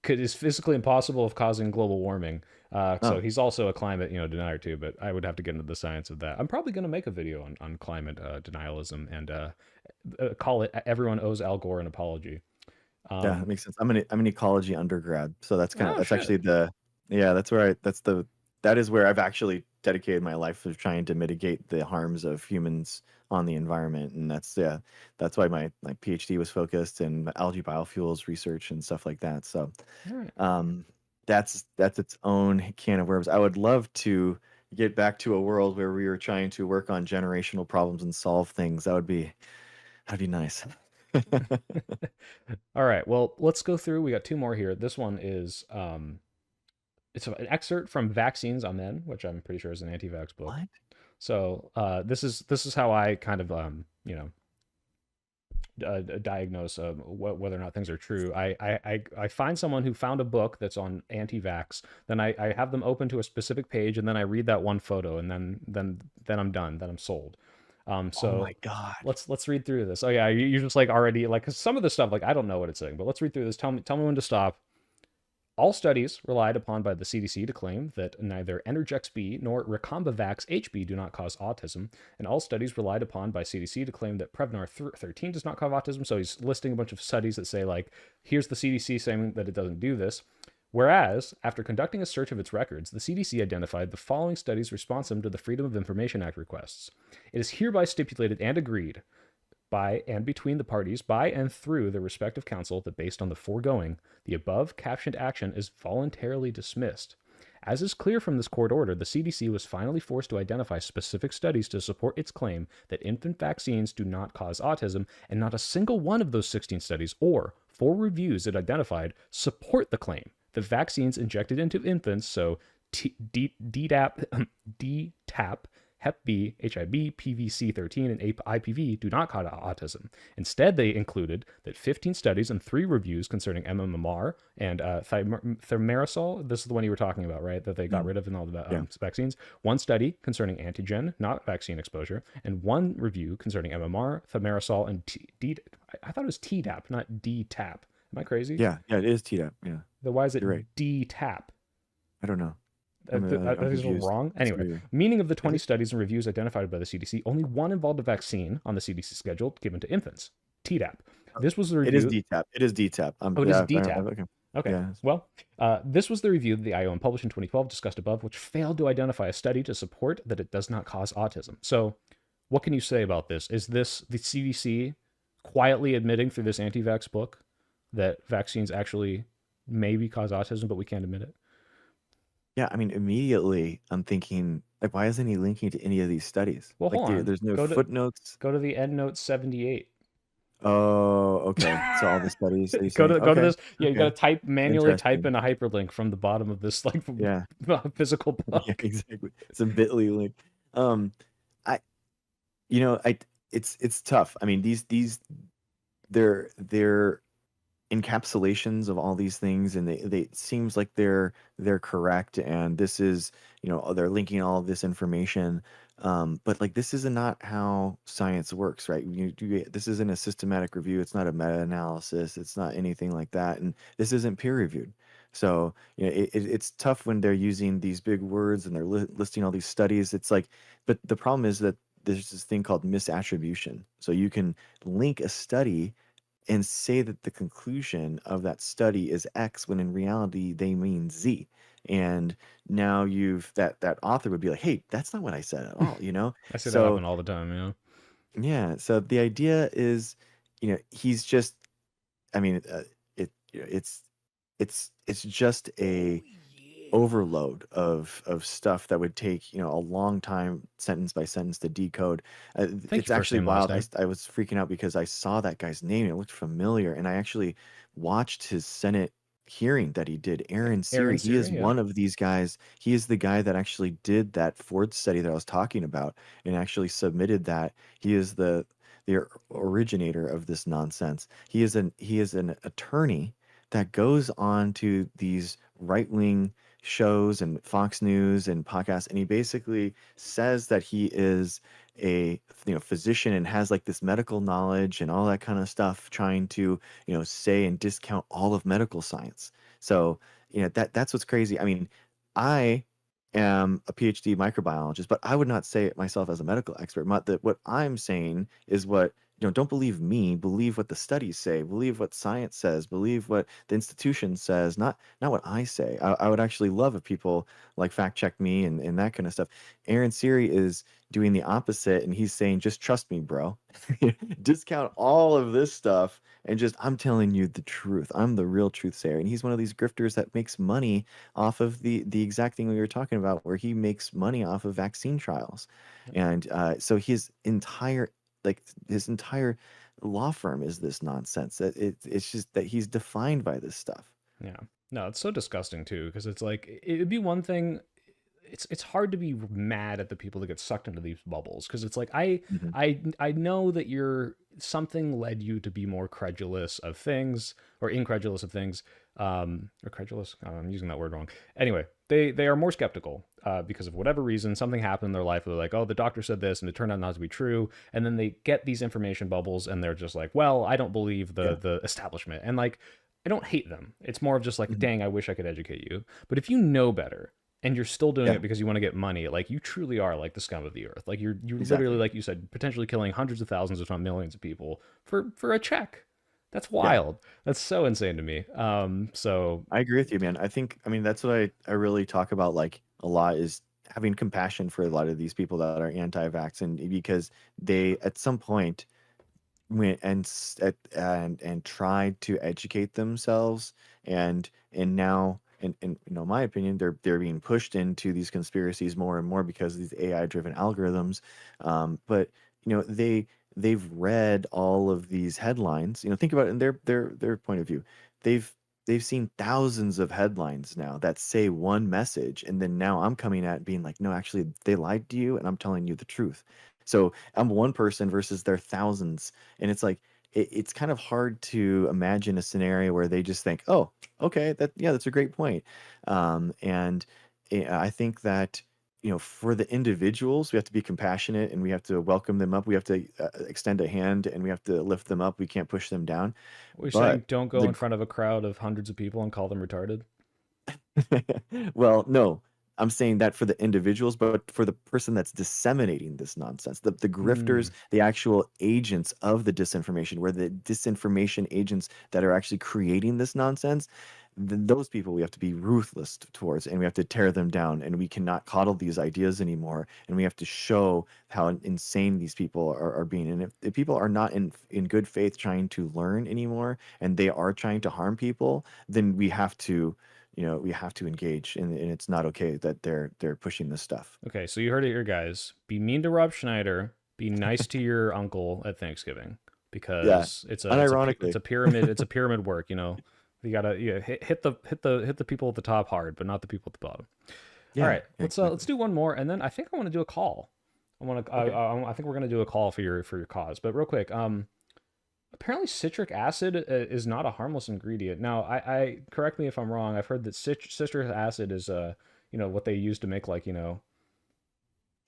is physically impossible of causing global warming. So he's also a climate denier too. But I would have to get into the science of that. I'm probably going to make a video on climate denialism and call it "Everyone Owes Al Gore an Apology." Yeah, that makes sense. I'm an ecology undergrad, so that's Oh, shit. actually that is where I've actually dedicated my life to trying to mitigate the harms of humans on the environment, and that's why my PhD was focused in algae biofuels research and stuff like that. So, All right. that's its own can of worms. I would love to get back to a world where we were trying to work on generational problems and solve things. That'd be nice. All right. Well, let's go through. We got two more here. This one is it's an excerpt from Vaccines on Men, which I'm pretty sure is an anti-vax book. What? So this is how I kind of diagnose whether or not things are true. I find someone who found a book that's on anti-vax, then I have them open to a specific page, and then I read that one photo, and then I'm done. Then I'm sold. Oh So my God. let's read through this. Oh yeah, you're just like already like, 'cause some of the stuff like I don't know what it's saying, but let's read through this. Tell me when to stop. All studies relied upon by the CDC to claim that neither Energex B nor Recombavax HB do not cause autism, and all studies relied upon by CDC to claim that Prevnar 13 does not cause autism. So he's listing a bunch of studies that say like, here's the CDC saying that it doesn't do this. Whereas, after conducting a search of its records, the CDC identified the following studies responsive to the Freedom of Information Act requests. It is hereby stipulated and agreed by and between the parties, by and through the respective counsel, that based on the foregoing, the above captioned action is voluntarily dismissed. As is clear from this court order, the CDC was finally forced to identify specific studies to support its claim that infant vaccines do not cause autism, and not a single one of those 16 studies or 4 reviews it identified support the claim that vaccines injected into infants, so DTaP, Hep B, HIB, PVC13, and IPV do not cause autism. Instead, they included that 15 studies and 3 reviews concerning MMR and thimerosal. This is the one you were talking about, right? That they got rid of in all the vaccines. 1 study concerning antigen, not vaccine exposure, and 1 review concerning MMR, thimerosal, and I thought it was Tdap, not DTaP. Am I crazy? Yeah, it is Tdap. Yeah. Then why is it You're right. DTaP? I don't know. I think it's confused. wrong. That's Anyway, weird. meaning of the 20 studies and reviews identified by the CDC, only 1 involved a vaccine on the CDC schedule given to infants. Tdap. This was the review. It is DTaP. It is DTaP. It is DTaP. Okay. Okay. Yeah. Well, this was the review that the IOM published in 2012, discussed above, which failed to identify a study to support that it does not cause autism. So, what can you say about this? Is this the CDC quietly admitting through this anti-vax book that vaccines actually maybe cause autism, but we can't admit it? Yeah, I mean, immediately I'm thinking, like, why isn't he linking to any of these studies? Well, like, hold on. there's no Go to- footnotes. Go to the EndNote 78. Oh, okay. So all the studies. That he's Go to saying- this. Yeah, you okay. gotta manually type Interesting. in a hyperlink from the bottom of this like Yeah. physical book. Yeah, exactly. It's a Bitly link. It's tough. I mean, these they're encapsulations of all these things, and they it seems like they're correct, and this is, they're linking all of this information. But like this is not how science works, right? This isn't a systematic review. It's not a meta-analysis. It's not anything like that, and this isn't peer reviewed. So it's tough when they're using these big words and they're listing all these studies. It's like, but the problem is that there's this thing called misattribution. So you can link a study and say that the conclusion of that study is X when in reality they mean Z. And now that author would be like, hey, that's not what I said at all, I see that So happen all the time. yeah, so the idea is, he's just, I mean, it's just a overload of stuff that would take a long time sentence by sentence to decode. Thank It's you. First actually name, last wild. name. I was freaking out because I saw that guy's name and it looked familiar, and I actually watched his Senate hearing that he did. Aaron Aaron Siri, he Siri. is Yeah. one of these guys. He is the guy that actually did that Ford study that I was talking about and actually submitted that. He is the originator of this nonsense. He is an attorney that goes on to these right-wing shows and Fox News and podcasts, and he basically says that he is a physician and has like this medical knowledge and all that kind of stuff, trying to say and discount all of medical science. So that's what's crazy. I mean, I am a PhD microbiologist, but I would not say it myself as a medical expert. What I'm saying is what don't believe me, believe what the studies say, believe what science says, believe what the institution says, not what I say. I would actually love if people like fact check me and that kind of stuff. Aaron Siri is doing the opposite, and he's saying, just trust me, bro. Discount all of this stuff and just, I'm telling you the truth. I'm the real truth sayer. And he's one of these grifters that makes money off of the exact thing we were talking about, where he makes money off of vaccine trials. And so his entire law firm is this nonsense. That it's just that he's defined by this stuff. Yeah. No, it's so disgusting too, because it's like it would be one thing. It's hard to be mad at the people that get sucked into these bubbles, because it's like Mhm. I know that something led you to be more credulous of things, or incredulous of things, or credulous. I'm using that word wrong. Anyway, they are more skeptical because of whatever reason. Something happened in their life where they're like, oh, the doctor said this and it turned out not to be true, and then they get these information bubbles and they're just like, well, I don't believe Yeah. the establishment. And like, I don't hate them. It's more of just like, Mhm. dang, I wish I could educate you. But if you know better and you're still doing Yeah, it because you want to get money, like you truly are like the scum of the earth. Like you're literally, exactly. like you said, potentially killing hundreds of thousands, if not millions of people for a check. That's Yeah, wild. That's so insane to me. So I agree with you, man. I mean, that's what I really talk about like a lot, is having compassion for a lot of these people that are anti-vax, and because they at some point went and tried to educate themselves, and now, in my opinion, they're being pushed into these conspiracies more and more because of these AI driven algorithms. But they've read all of these headlines. Think about it in their point of view. They've seen thousands of headlines now that say one message, and then now I'm coming at being like, no, actually they lied to you and I'm telling you the truth. So I'm one person versus their thousands, and it's like it's kind of hard to imagine a scenario where they just think, oh, okay, that's a great point. And I think that for the individuals, we have to be compassionate and we have to welcome them up. We have to extend a hand and we have to lift them up. We can't push them down. we're But saying don't go in the front of a crowd of hundreds of people and call them retarded. Well, no, I'm saying that for the individuals, but for the person that's disseminating this nonsense, the grifters, Mm. the actual agents of the disinformation, where the disinformation agents that are actually creating this nonsense, those people we have to be ruthless towards, and we have to tear them down, and we cannot coddle these ideas anymore, and we have to show how insane these people are being. And if people are not in good faith trying to learn anymore, and they are trying to harm people, then we have to engage, and it's not okay that they're pushing this stuff. Okay, so you heard it here, guys. Be mean to Rob Schneider. Be nice to your uncle at Thanksgiving, Yeah, because it's unironically. a pyramid. It's a pyramid work. You gotta hit the people at the top hard, but not the people at the bottom. All Yeah, right, yeah, let's exactly. do one more, and then I think I want to do a call. Okay. I think we're gonna do a call for your cause. But real quick, Apparently, citric acid is not a harmless ingredient. Now, I correct me if I'm wrong. I've heard that citric acid is what they use to make like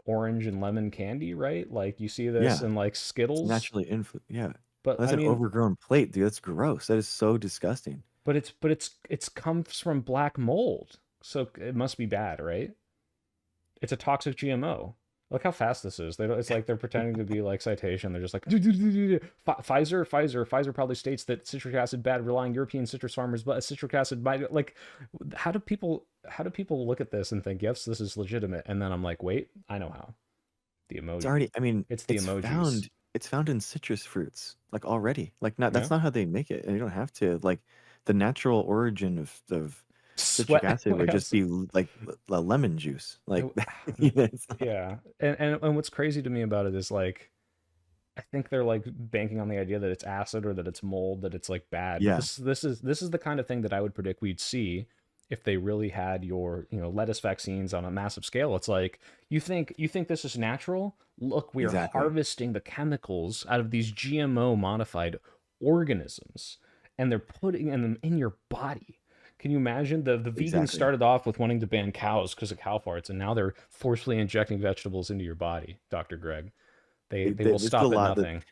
orange and lemon candy, right? Like you see this Yeah, in like it's Skittles. naturally yeah. But That's I an mean, overgrown plate, dude. That's gross. That is so disgusting. it's comes from black mold, so it must be bad, right? It's a toxic GMO. Look how fast this is. They don't, it's like they're pretending to be like citation. They're just like Pfizer probably states that citric acid bad, relying European citrus farmers, but a citric acid might like. How do people look at this and think yes, this is legitimate? And then I'm like, wait, I know how. The It's emoji. already, I mean, It's the emojis. it's found in citrus fruits, like already. Like not Yeah. that's not how they make it. And you don't have to. Like the natural origin of citric Sweat. acid would just be like lemon juice. Like you know, it's not- Yeah. And what's crazy to me about it is like I think they're like banking on the idea that it's acid or that it's mold, that it's like bad. But yeah, this is the kind of thing that I would predict we'd see if they really had your, lettuce vaccines on a massive scale. It's like you think this is natural? Look, we are exactly. harvesting the chemicals out of these GMO modified organisms and they're putting them in your body. Can you imagine the vegans Exactly. started off with wanting to ban cows because of cow farts, and now they're forcefully injecting vegetables into your body, Dr. Greg. They will This is a stop at lot that nothing.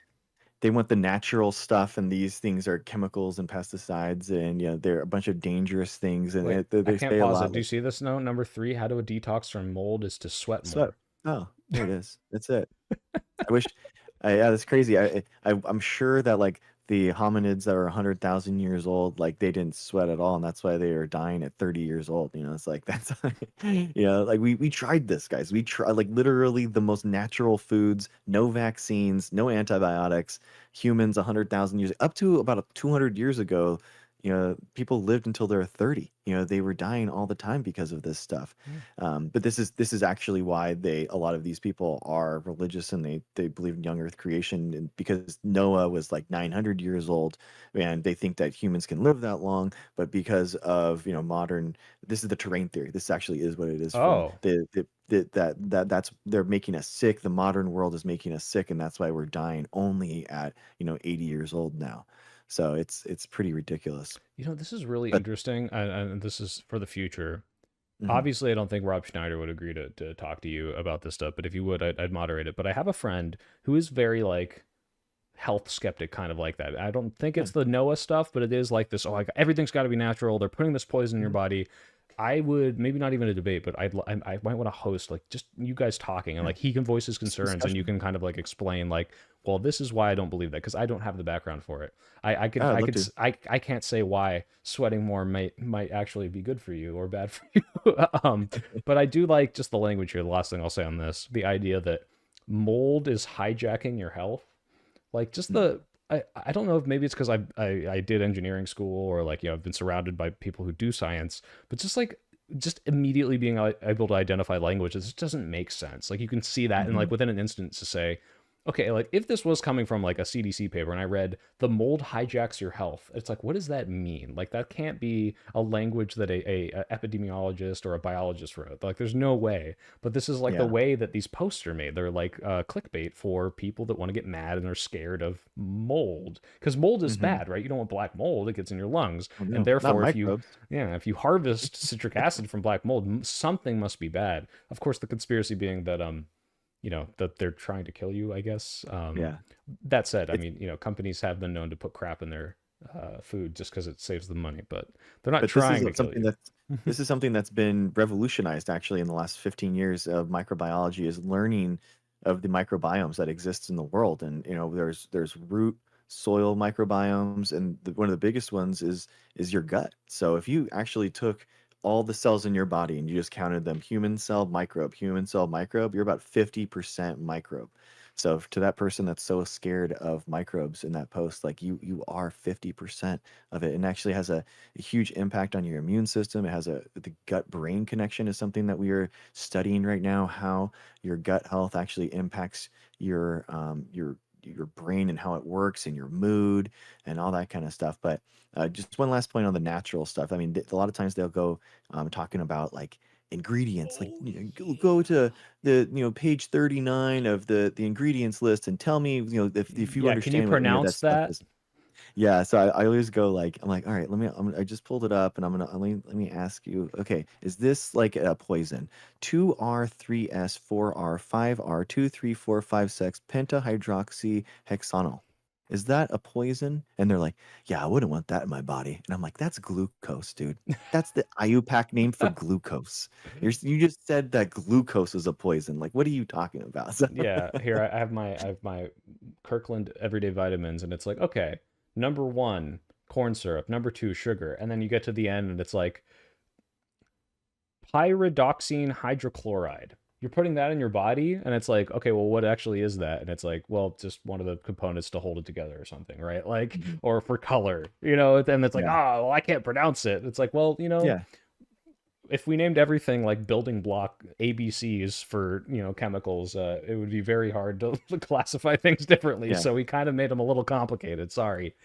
they want the natural stuff, and these things are chemicals and pesticides, and they're a bunch of dangerous things, and Wait, I they can't say a pause lot it. Do you like see this note? Number three, how to detox from mold is to sweat sweat. more. Oh, there it is. That's it. I wish. Yeah, that's crazy. I'm sure that like the hominids that are 100,000 years old, like they didn't sweat at all, and that's why they are dying at 30 years old. It's like that's like we tried this, guys. We tried like literally the most natural foods, no vaccines, no antibiotics. Humans 100,000 years up to about 200 years ago, people lived until they were 30. They were dying all the time because of this stuff. Yeah. But this is actually why a lot of these people are religious, and they believe in young Earth creation, and because Noah was like 900 years old, and they think that humans can live that long. But because of modern, this is the terrain theory. This actually is what it is from Oh, that's they're making us sick. The modern world is making us sick, and that's why we're dying only at 80 years old now. So it's pretty ridiculous. this is really But interesting, and this is for the future. mhm, Obviously, I don't think Rob Schneider would agree to talk to you about this stuff, but if you would, I'd moderate it. But I have a friend who is very like health skeptic, kind of like that. I don't think yeah, it's the Noah stuff, but it is like this. Oh, like everything's got to be natural. They're putting this poison in your mhm, body. I would maybe not even a debate, but I might want to host like just you guys talking and yeah. like he can voice his It's a concerns and you discussion. can kind of like explain like, well, this is why I don't believe that because I don't have the background for it. I could Oh, I'd I love could to. I can't say why sweating more might actually be good for you or bad for you. But I do like just the language here. The last thing I'll say on this, the idea that mold is hijacking your health, like just Mm, I don't know if maybe it's because I did engineering school or like I've been surrounded by people who do science, but just immediately being able to identify language, it just doesn't make sense. Like you can see that and like mhm. within an instant to say, okay, like if this was coming from like a CDC paper and I read the mold hijacks your health, it's like, what does that mean? Like that can't be a language that a epidemiologist or a biologist wrote. Like there's no way. But this is like the Yeah. way that these posts are made. They're like clickbait for people that want to get mad and are scared of mold because mold is Mhm. bad, right? You don't want black mold; it gets in your lungs, Oh and no, not therefore, microbes. if you harvest citric acid from black mold, something must be bad. Of course, the conspiracy being that that they're trying to kill you, I guess. Yeah. That said, I It's mean, companies have been known to put crap in their food just because it saves them money, but they're not but this is trying to kill something you. that's been revolutionized actually in the last 15 years of microbiology, is learning of the microbiomes that exist in the world. And there's root soil microbiomes, and one of the biggest ones is your gut. So if you actually took all the cells in your body and you just counted them, human cell microbe, you're about 50% microbe. So to that person that's so scared of microbes in that post, like you are 50% of it, and actually has a huge impact on your immune system. It has the gut brain connection is something that we are studying right now, how your gut health actually impacts your brain and how it works and your mood and all that kind of stuff. But just one last point on the natural stuff. I mean, a lot of times they'll go talking about like ingredients, like go to the page 39 of the ingredients list and tell me if you Yeah, can you understand what any of pronounce that stuff that? is. Yeah, so I always go like I'm like, all right, I just pulled it up and let me ask you, okay, is this like a poison? 2R, 3S, 4R, 5R, 2, 3, 4, 5, 6, pentahydroxy hexanyl. Is that a poison? And they're like, yeah, I wouldn't want that in my body. And I'm like, that's glucose, dude. That's the IUPAC name for glucose. You just said that glucose is a poison. Like, what are you talking about? So, Yeah, here I have my Kirkland everyday vitamins, and it's like, okay, number one, corn syrup, number two, sugar, and then you get to the end, and it's like pyridoxine hydrochloride. You're putting that in your body, and it's like, okay, well, what actually is that? And it's like, well, just one of the components to hold it together or something, right? Like, or for color, and it's like, yeah, well, I can't pronounce it. It's like, well, yeah, if we named everything like building block ABCs for, chemicals, it would be very hard to classify things differently. yeah. So we kind of made them a little complicated. Sorry.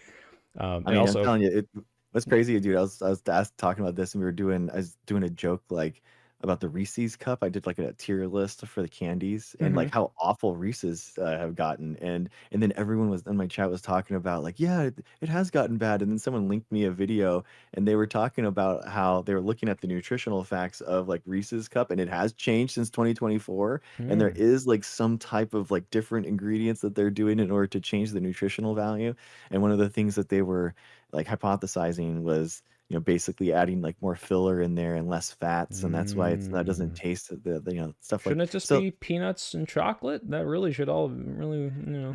I And mean, I'm also, telling you, what's crazy, dude. I was talking about this, and I was doing a joke like about the Reese's cup. I did like a tier list for the candies and mhm. like how awful Reese's have gotten, and then everyone was in my chat was talking about like, yeah, it has gotten bad, and then someone linked me a video, and they were talking about how they were looking at the nutritional facts of like Reese's cup, and it has changed since 2024, and there Mm. is like some type of like different ingredients that they're doing in order to change the nutritional value. And one of the things that they were like hypothesizing was, basically adding like more filler in there and less fats, and that's why that doesn't Mm. taste the stuff like Shouldn't it just so. be peanuts and chocolate? That really should all really,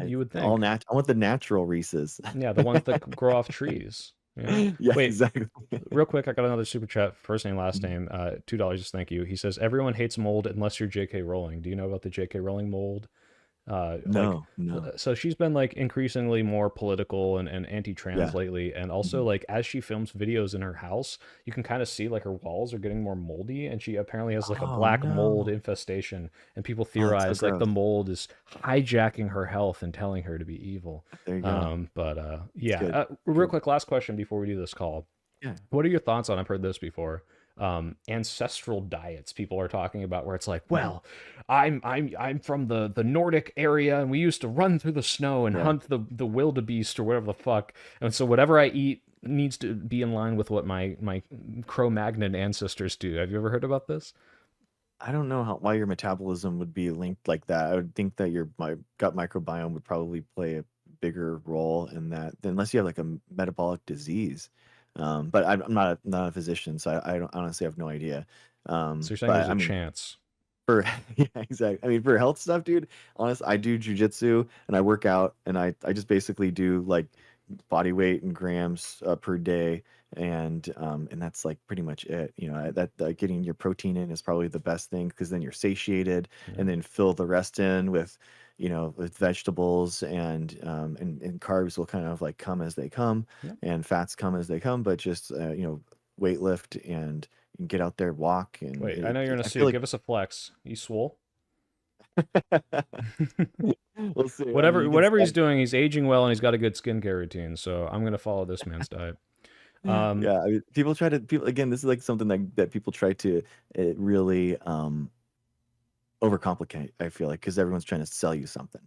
you would All think. nat I want the natural Reese's. Yeah, the ones that grow off trees. Yeah, Wait, exactly. real quick, I got another super chat. First name, last Mhm. name. $2. Just thank you. He says everyone hates mold unless you're J.K. Rowling. Do you know about the J.K. Rowling mold? Like, No, no. so she's been like increasingly more political and anti-trans Yeah. lately, and also Mhm. like as she films videos in her house, you can kind of see like her walls are getting more moldy, and she apparently has like a Oh, black mold no. infestation, and people Oh, that's so theorize like the gross. mold is hijacking her health and telling her to be evil. There you go. But It's yeah, good. real Good. quick, last question before we do this call. Yeah. What are your thoughts on, I've heard this before, ancestral diets people are talking about, where it's like, Mhm. well, I'm from the Nordic area, and we used to run through the snow and Yeah. hunt the wildebeest or whatever the fuck, and so whatever I eat needs to be in line with what my Cro-Magnon ancestors do. Have you ever heard about this? I don't know why your metabolism would be linked like that. I would think that my gut microbiome would probably play a bigger role in that, unless you have like a metabolic disease. But I'm not a physician, so I don't honestly have no idea. So you're saying But there's I a mean, chance? for yeah, exactly. I mean, for health stuff, dude, honest, I do jujitsu and I work out and I just basically do like body weight and grams per day, and that's like pretty much it. That getting your protein in is probably the best thing because then you're satiated, Yeah. and then fill the rest in with vegetables, and carbs will kind of like come as they come, Yeah. and fats come as they come, but just weight lift and get out there, walk, and Wait, I know you're in a I feel suit. like Give us a flex. You swole? we'll see. I mean, Whatever you can whatever he's stack. doing, he's aging well and he's got a good skincare routine. So I'm gonna follow this man's diet. Um, Yeah, I mean, people again. This is like something that people try to really overcomplicate. I feel like because everyone's trying to sell you something,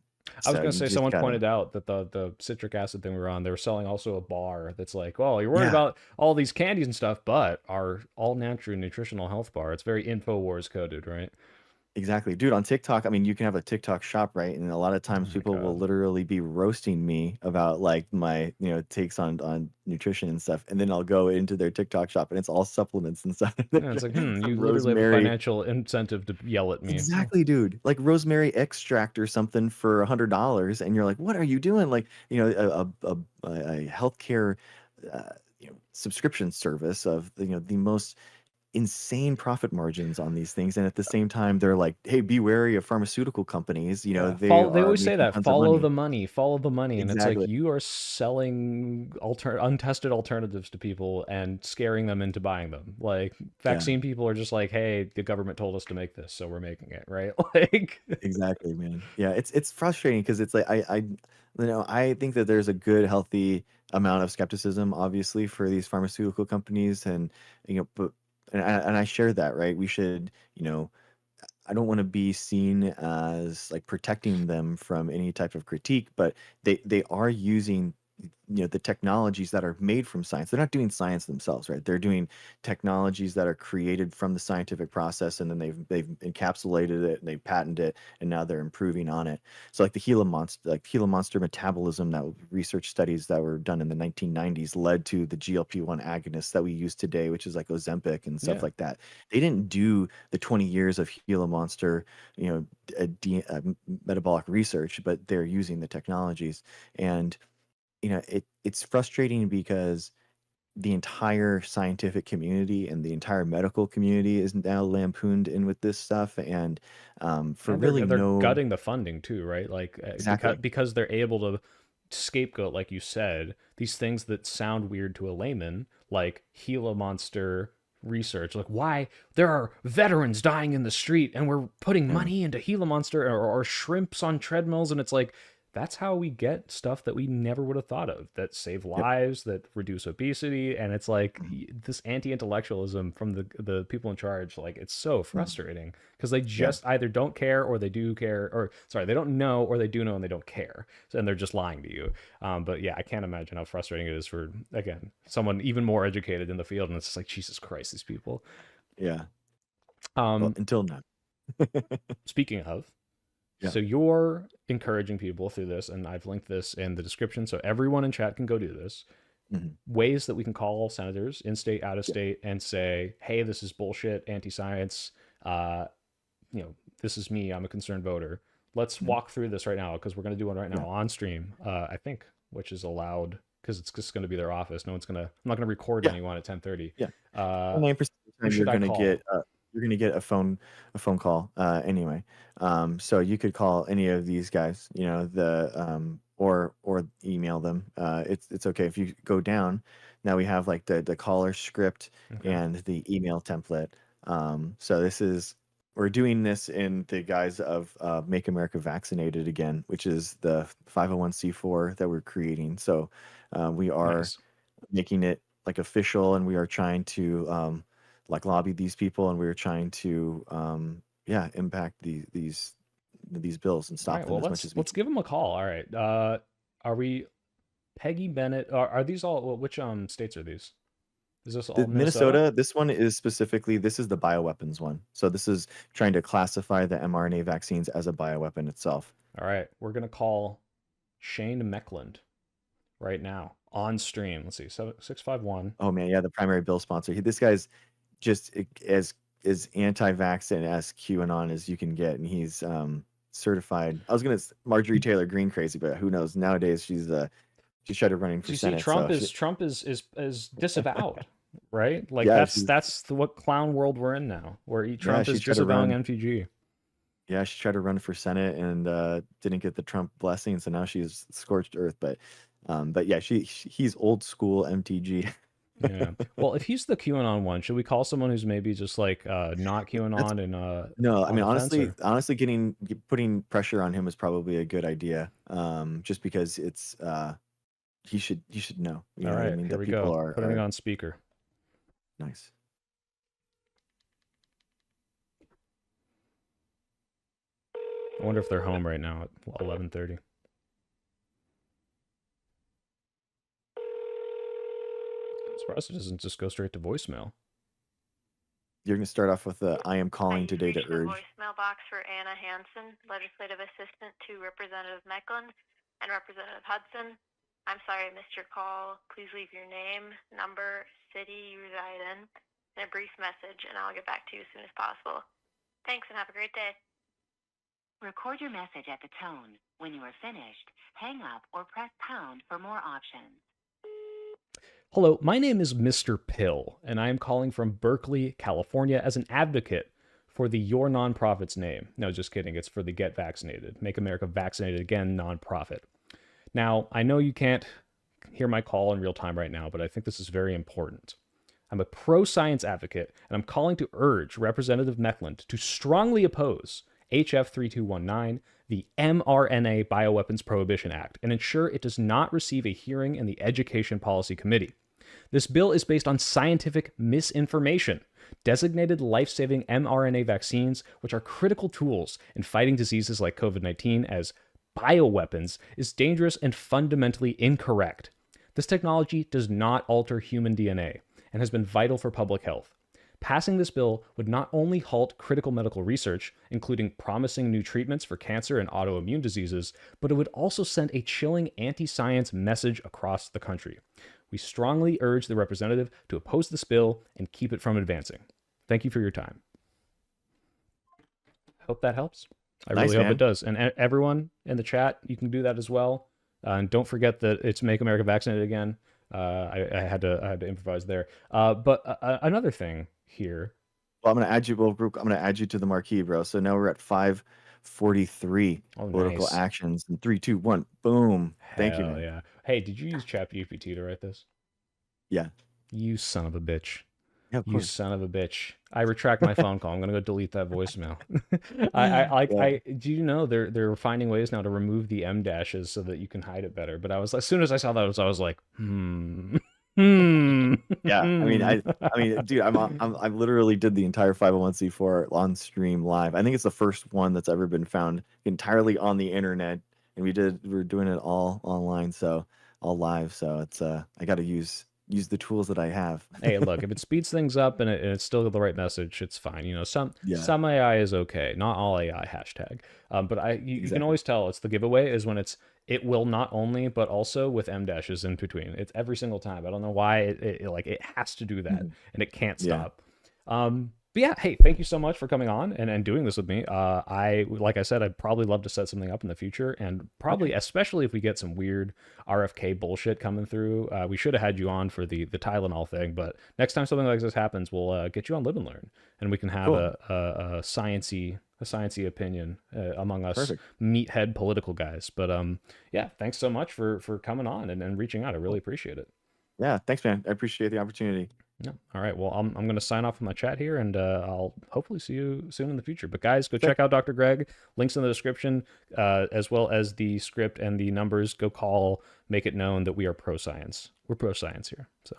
I was so gonna you say just someone gotta. pointed out that the citric acid thing we were on, they were selling also a bar that's like, well, you're worried Yeah, about all these candies and stuff, but our all natural nutritional health bar. It's very InfoWars coded, right? exactly, dude. On TikTok, I mean, you can have a TikTok shop, right? And a lot of Oh times my people will god. literally be roasting me about like my, takes on nutrition and stuff, and then I'll go into their TikTok shop and it's all supplements and stuff. Yeah, it's like, Some you literally have a rosemary. financial incentive to yell at me. Oh, Exactly, dude. Like rosemary extract or something for $100, and you're like, "What are you doing?" Like, a healthcare, subscription service of the most insane profit margins on these things, and at the same time, they're like, "Hey, be wary of pharmaceutical companies. yeah, They they are always say making that, tons of follow money." the money, follow the money, and it's like Exactly. you are selling untested alternatives to people and scaring them into buying them. Like Yeah. vaccine people are just like, hey, the government told us to make this, so we're making it, right? Like, Exactly, man. Yeah, it's frustrating because it's like I think that there's a good, healthy amount of skepticism, obviously, for these pharmaceutical companies, but and I share that, right? We should, I don't want to be seen as like protecting them from any type of critique, but they are using the technologies that are made from science. They're not doing science themselves, right? They're doing technologies that are created from the scientific process, and then they've encapsulated it and they patented it, and now they're improving on it. So like the Gila monster metabolism, that research studies that were done in the 1990s led to the GLP-1 agonists that we use today, which is like Ozempic and stuff Yeah. like that. They didn't do the 20 years of Gila monster, metabolic research, but they're using the technologies. And it's frustrating because the entire scientific community and the entire medical community is now lampooned in with this stuff, and for And really they're no gutting the funding too, right? Like exactly. because they're able to scapegoat, like you said, these things that sound weird to a layman, like Gila monster research. Like, why there are veterans dying in the street and we're putting Yeah, money into Gila monster or shrimps on treadmills, and it's like that's how we get stuff that we never would have thought of, that save yep. lives, that reduce obesity. And it's like this anti-intellectualism from the people in charge, like it's so Mhm. frustrating because they Yeah, just either don't care or they do care, or sorry, they don't know or they do know and they don't care, and they're just lying to you. But yeah, I can't imagine how frustrating it is for, again, someone even more educated in the field, and it's just like, Jesus Christ, these people. yeah. Well, um until now. Speaking of, Yeah. so you're encouraging people through this, and I've linked this in the description so everyone in chat can go do this. Mhm. Ways that we can call senators in state, out of Yeah. state, and say, hey, this is bullshit, anti-science. uh this is me, I'm a concerned voter. Let's Mhm. walk through this right now, because we're going to do one right Yeah. now on stream, I think, which is allowed because it's just going to be their office. No one's gonna I'm not going to record Yeah. anyone at 10:30. Yeah. uh 9% of the who time should I call? you're gonna get a phone call anyway. So you could call any of these guys, or email them. It's okay if you go down. Now we have like the caller script Okay. and the email template. So we're doing this in the guise of Make America Vaccinated Again, which is the 501(c)(4) that we're creating. So we are Nice. making it like official, and we are trying to like lobby these people, and we are trying to impact these bills and All stop right, them well, as much as we let's can. give them a call. All right. Are we Peggy Bennett? Are these all, which states are these? Is this The all Minnesota? Minnesota, this one is specifically, this is the bioweapons one. So this is trying to classify the mRNA vaccines as a bioweapon itself. All right, we're gonna call Shane Meckland right now on stream. Let's see, 651. Oh man, yeah, the primary bill sponsor. This guy's just as anti-vax and as QAnon as you can get, and he's certified. I was gonna Marjorie Taylor Greene crazy, but who knows? Nowadays she's tried to running So for you see, Senate. So Trump is disavowed, right? Like yeah, that's what clown world we're in now, where yeah, Trump she is tried to disavowing run. MTG. Yeah, she tried to run for Senate and didn't get the Trump blessing, so now she's scorched earth. But yeah, he's old school MTG. Yeah. Well, if he's the QAnon one, should we call someone who's maybe just like not That's QAnon and No, I on mean, the fence, or? honestly, putting pressure on him is probably a good idea. Just because he should know. You All know what I right, mean? here That we people go. are Putting it on speaker. nice. I wonder if they're home right now at 11:30. Surprised it doesn't just go straight to voicemail. You're gonna start off with I am calling today to The urge. voicemail box for Anna Hansen, Legislative Assistant to Representative Meckland and Representative Hudson. I'm sorry I missed your call. Please leave your name, number, city you reside in, and a brief message, and I'll get back to you as soon as possible. Thanks, and have a great day. Record your message at the tone. When you are finished, hang up or press pound for more options. Hello, my name is Mr. Pill, and I am calling from Berkeley, California as an advocate for the Your Nonprofit's name. No, just kidding. It's for the Get Vaccinated, Make America Vaccinated Again nonprofit. Now, I know you can't hear my call in real time right now, but I think this is very important. I'm a pro-science advocate, and I'm calling to urge Representative Meckland to strongly oppose HF 3219, the mRNA Bioweapons Prohibition Act, and ensure it does not receive a hearing in the Education Policy Committee. This bill is based on scientific misinformation. Designated life-saving mRNA vaccines, which are critical tools in fighting diseases like COVID-19, as bioweapons is dangerous and fundamentally incorrect. This technology does not alter human DNA and has been vital for public health. Passing this bill would not only halt critical medical research, including promising new treatments for cancer and autoimmune diseases, but it would also send a chilling anti-science message across the country. We strongly urge the representative to oppose this bill and keep it from advancing. Thank you for your time. Hope that helps. I Nice, really hope man. it does. And everyone in the chat, you can do that as well. And don't forget that it's Make America Vaccinated Again. I had to improvise there. But another thing here. Well, I'm gonna add you. Well, Brooke, I'm gonna add you to the marquee, bro. So now we're at 543 Oh, political nice. actions. In 3, 2, 1, boom. Thank you, Hell man. yeah. Hey, did you use ChatGPT to write this? Yeah. You son of a bitch. Yeah, of You course. son of a bitch. I retract my phone call. I'm gonna go delete that voicemail. I do you know they're finding ways now to remove the M dashes so that you can hide it better. But as soon as I saw that, I was like, Yeah. I mean, dude, I literally did the entire 501c4 on stream live. I think it's the first one that's ever been found entirely on the internet, and we're doing it all online, so all live. So it's I got to use the tools that I have. Hey, look, if it speeds things up and it's still the right message, it's fine. You know, some AI is okay, not all AI hashtag. But you can always tell it's the giveaway is when it will not only but also with M dashes in between. It's every single time. I don't know why it has to do that and it can't stop. But yeah, hey, thank you so much for coming on and doing this with me. Like I said, I'd probably love to set something up in the future, and probably especially if we get some weird RFK bullshit coming through. We should have had you on for the Tylenol thing, but next time something like this happens, we'll get you on Live and Learn, and we can have a sciencey opinion among us meathead political guys. But yeah, thanks so much for coming on and reaching out. I really appreciate it. Yeah, thanks, man. I appreciate the opportunity. No. All right. Well, I'm going to sign off with my chat here, and I'll hopefully see you soon in the future. But guys, go check out Dr. Greg. Links in the description, as well as the script and the numbers. Go call, make it known that we are pro-science. We're pro-science here. So.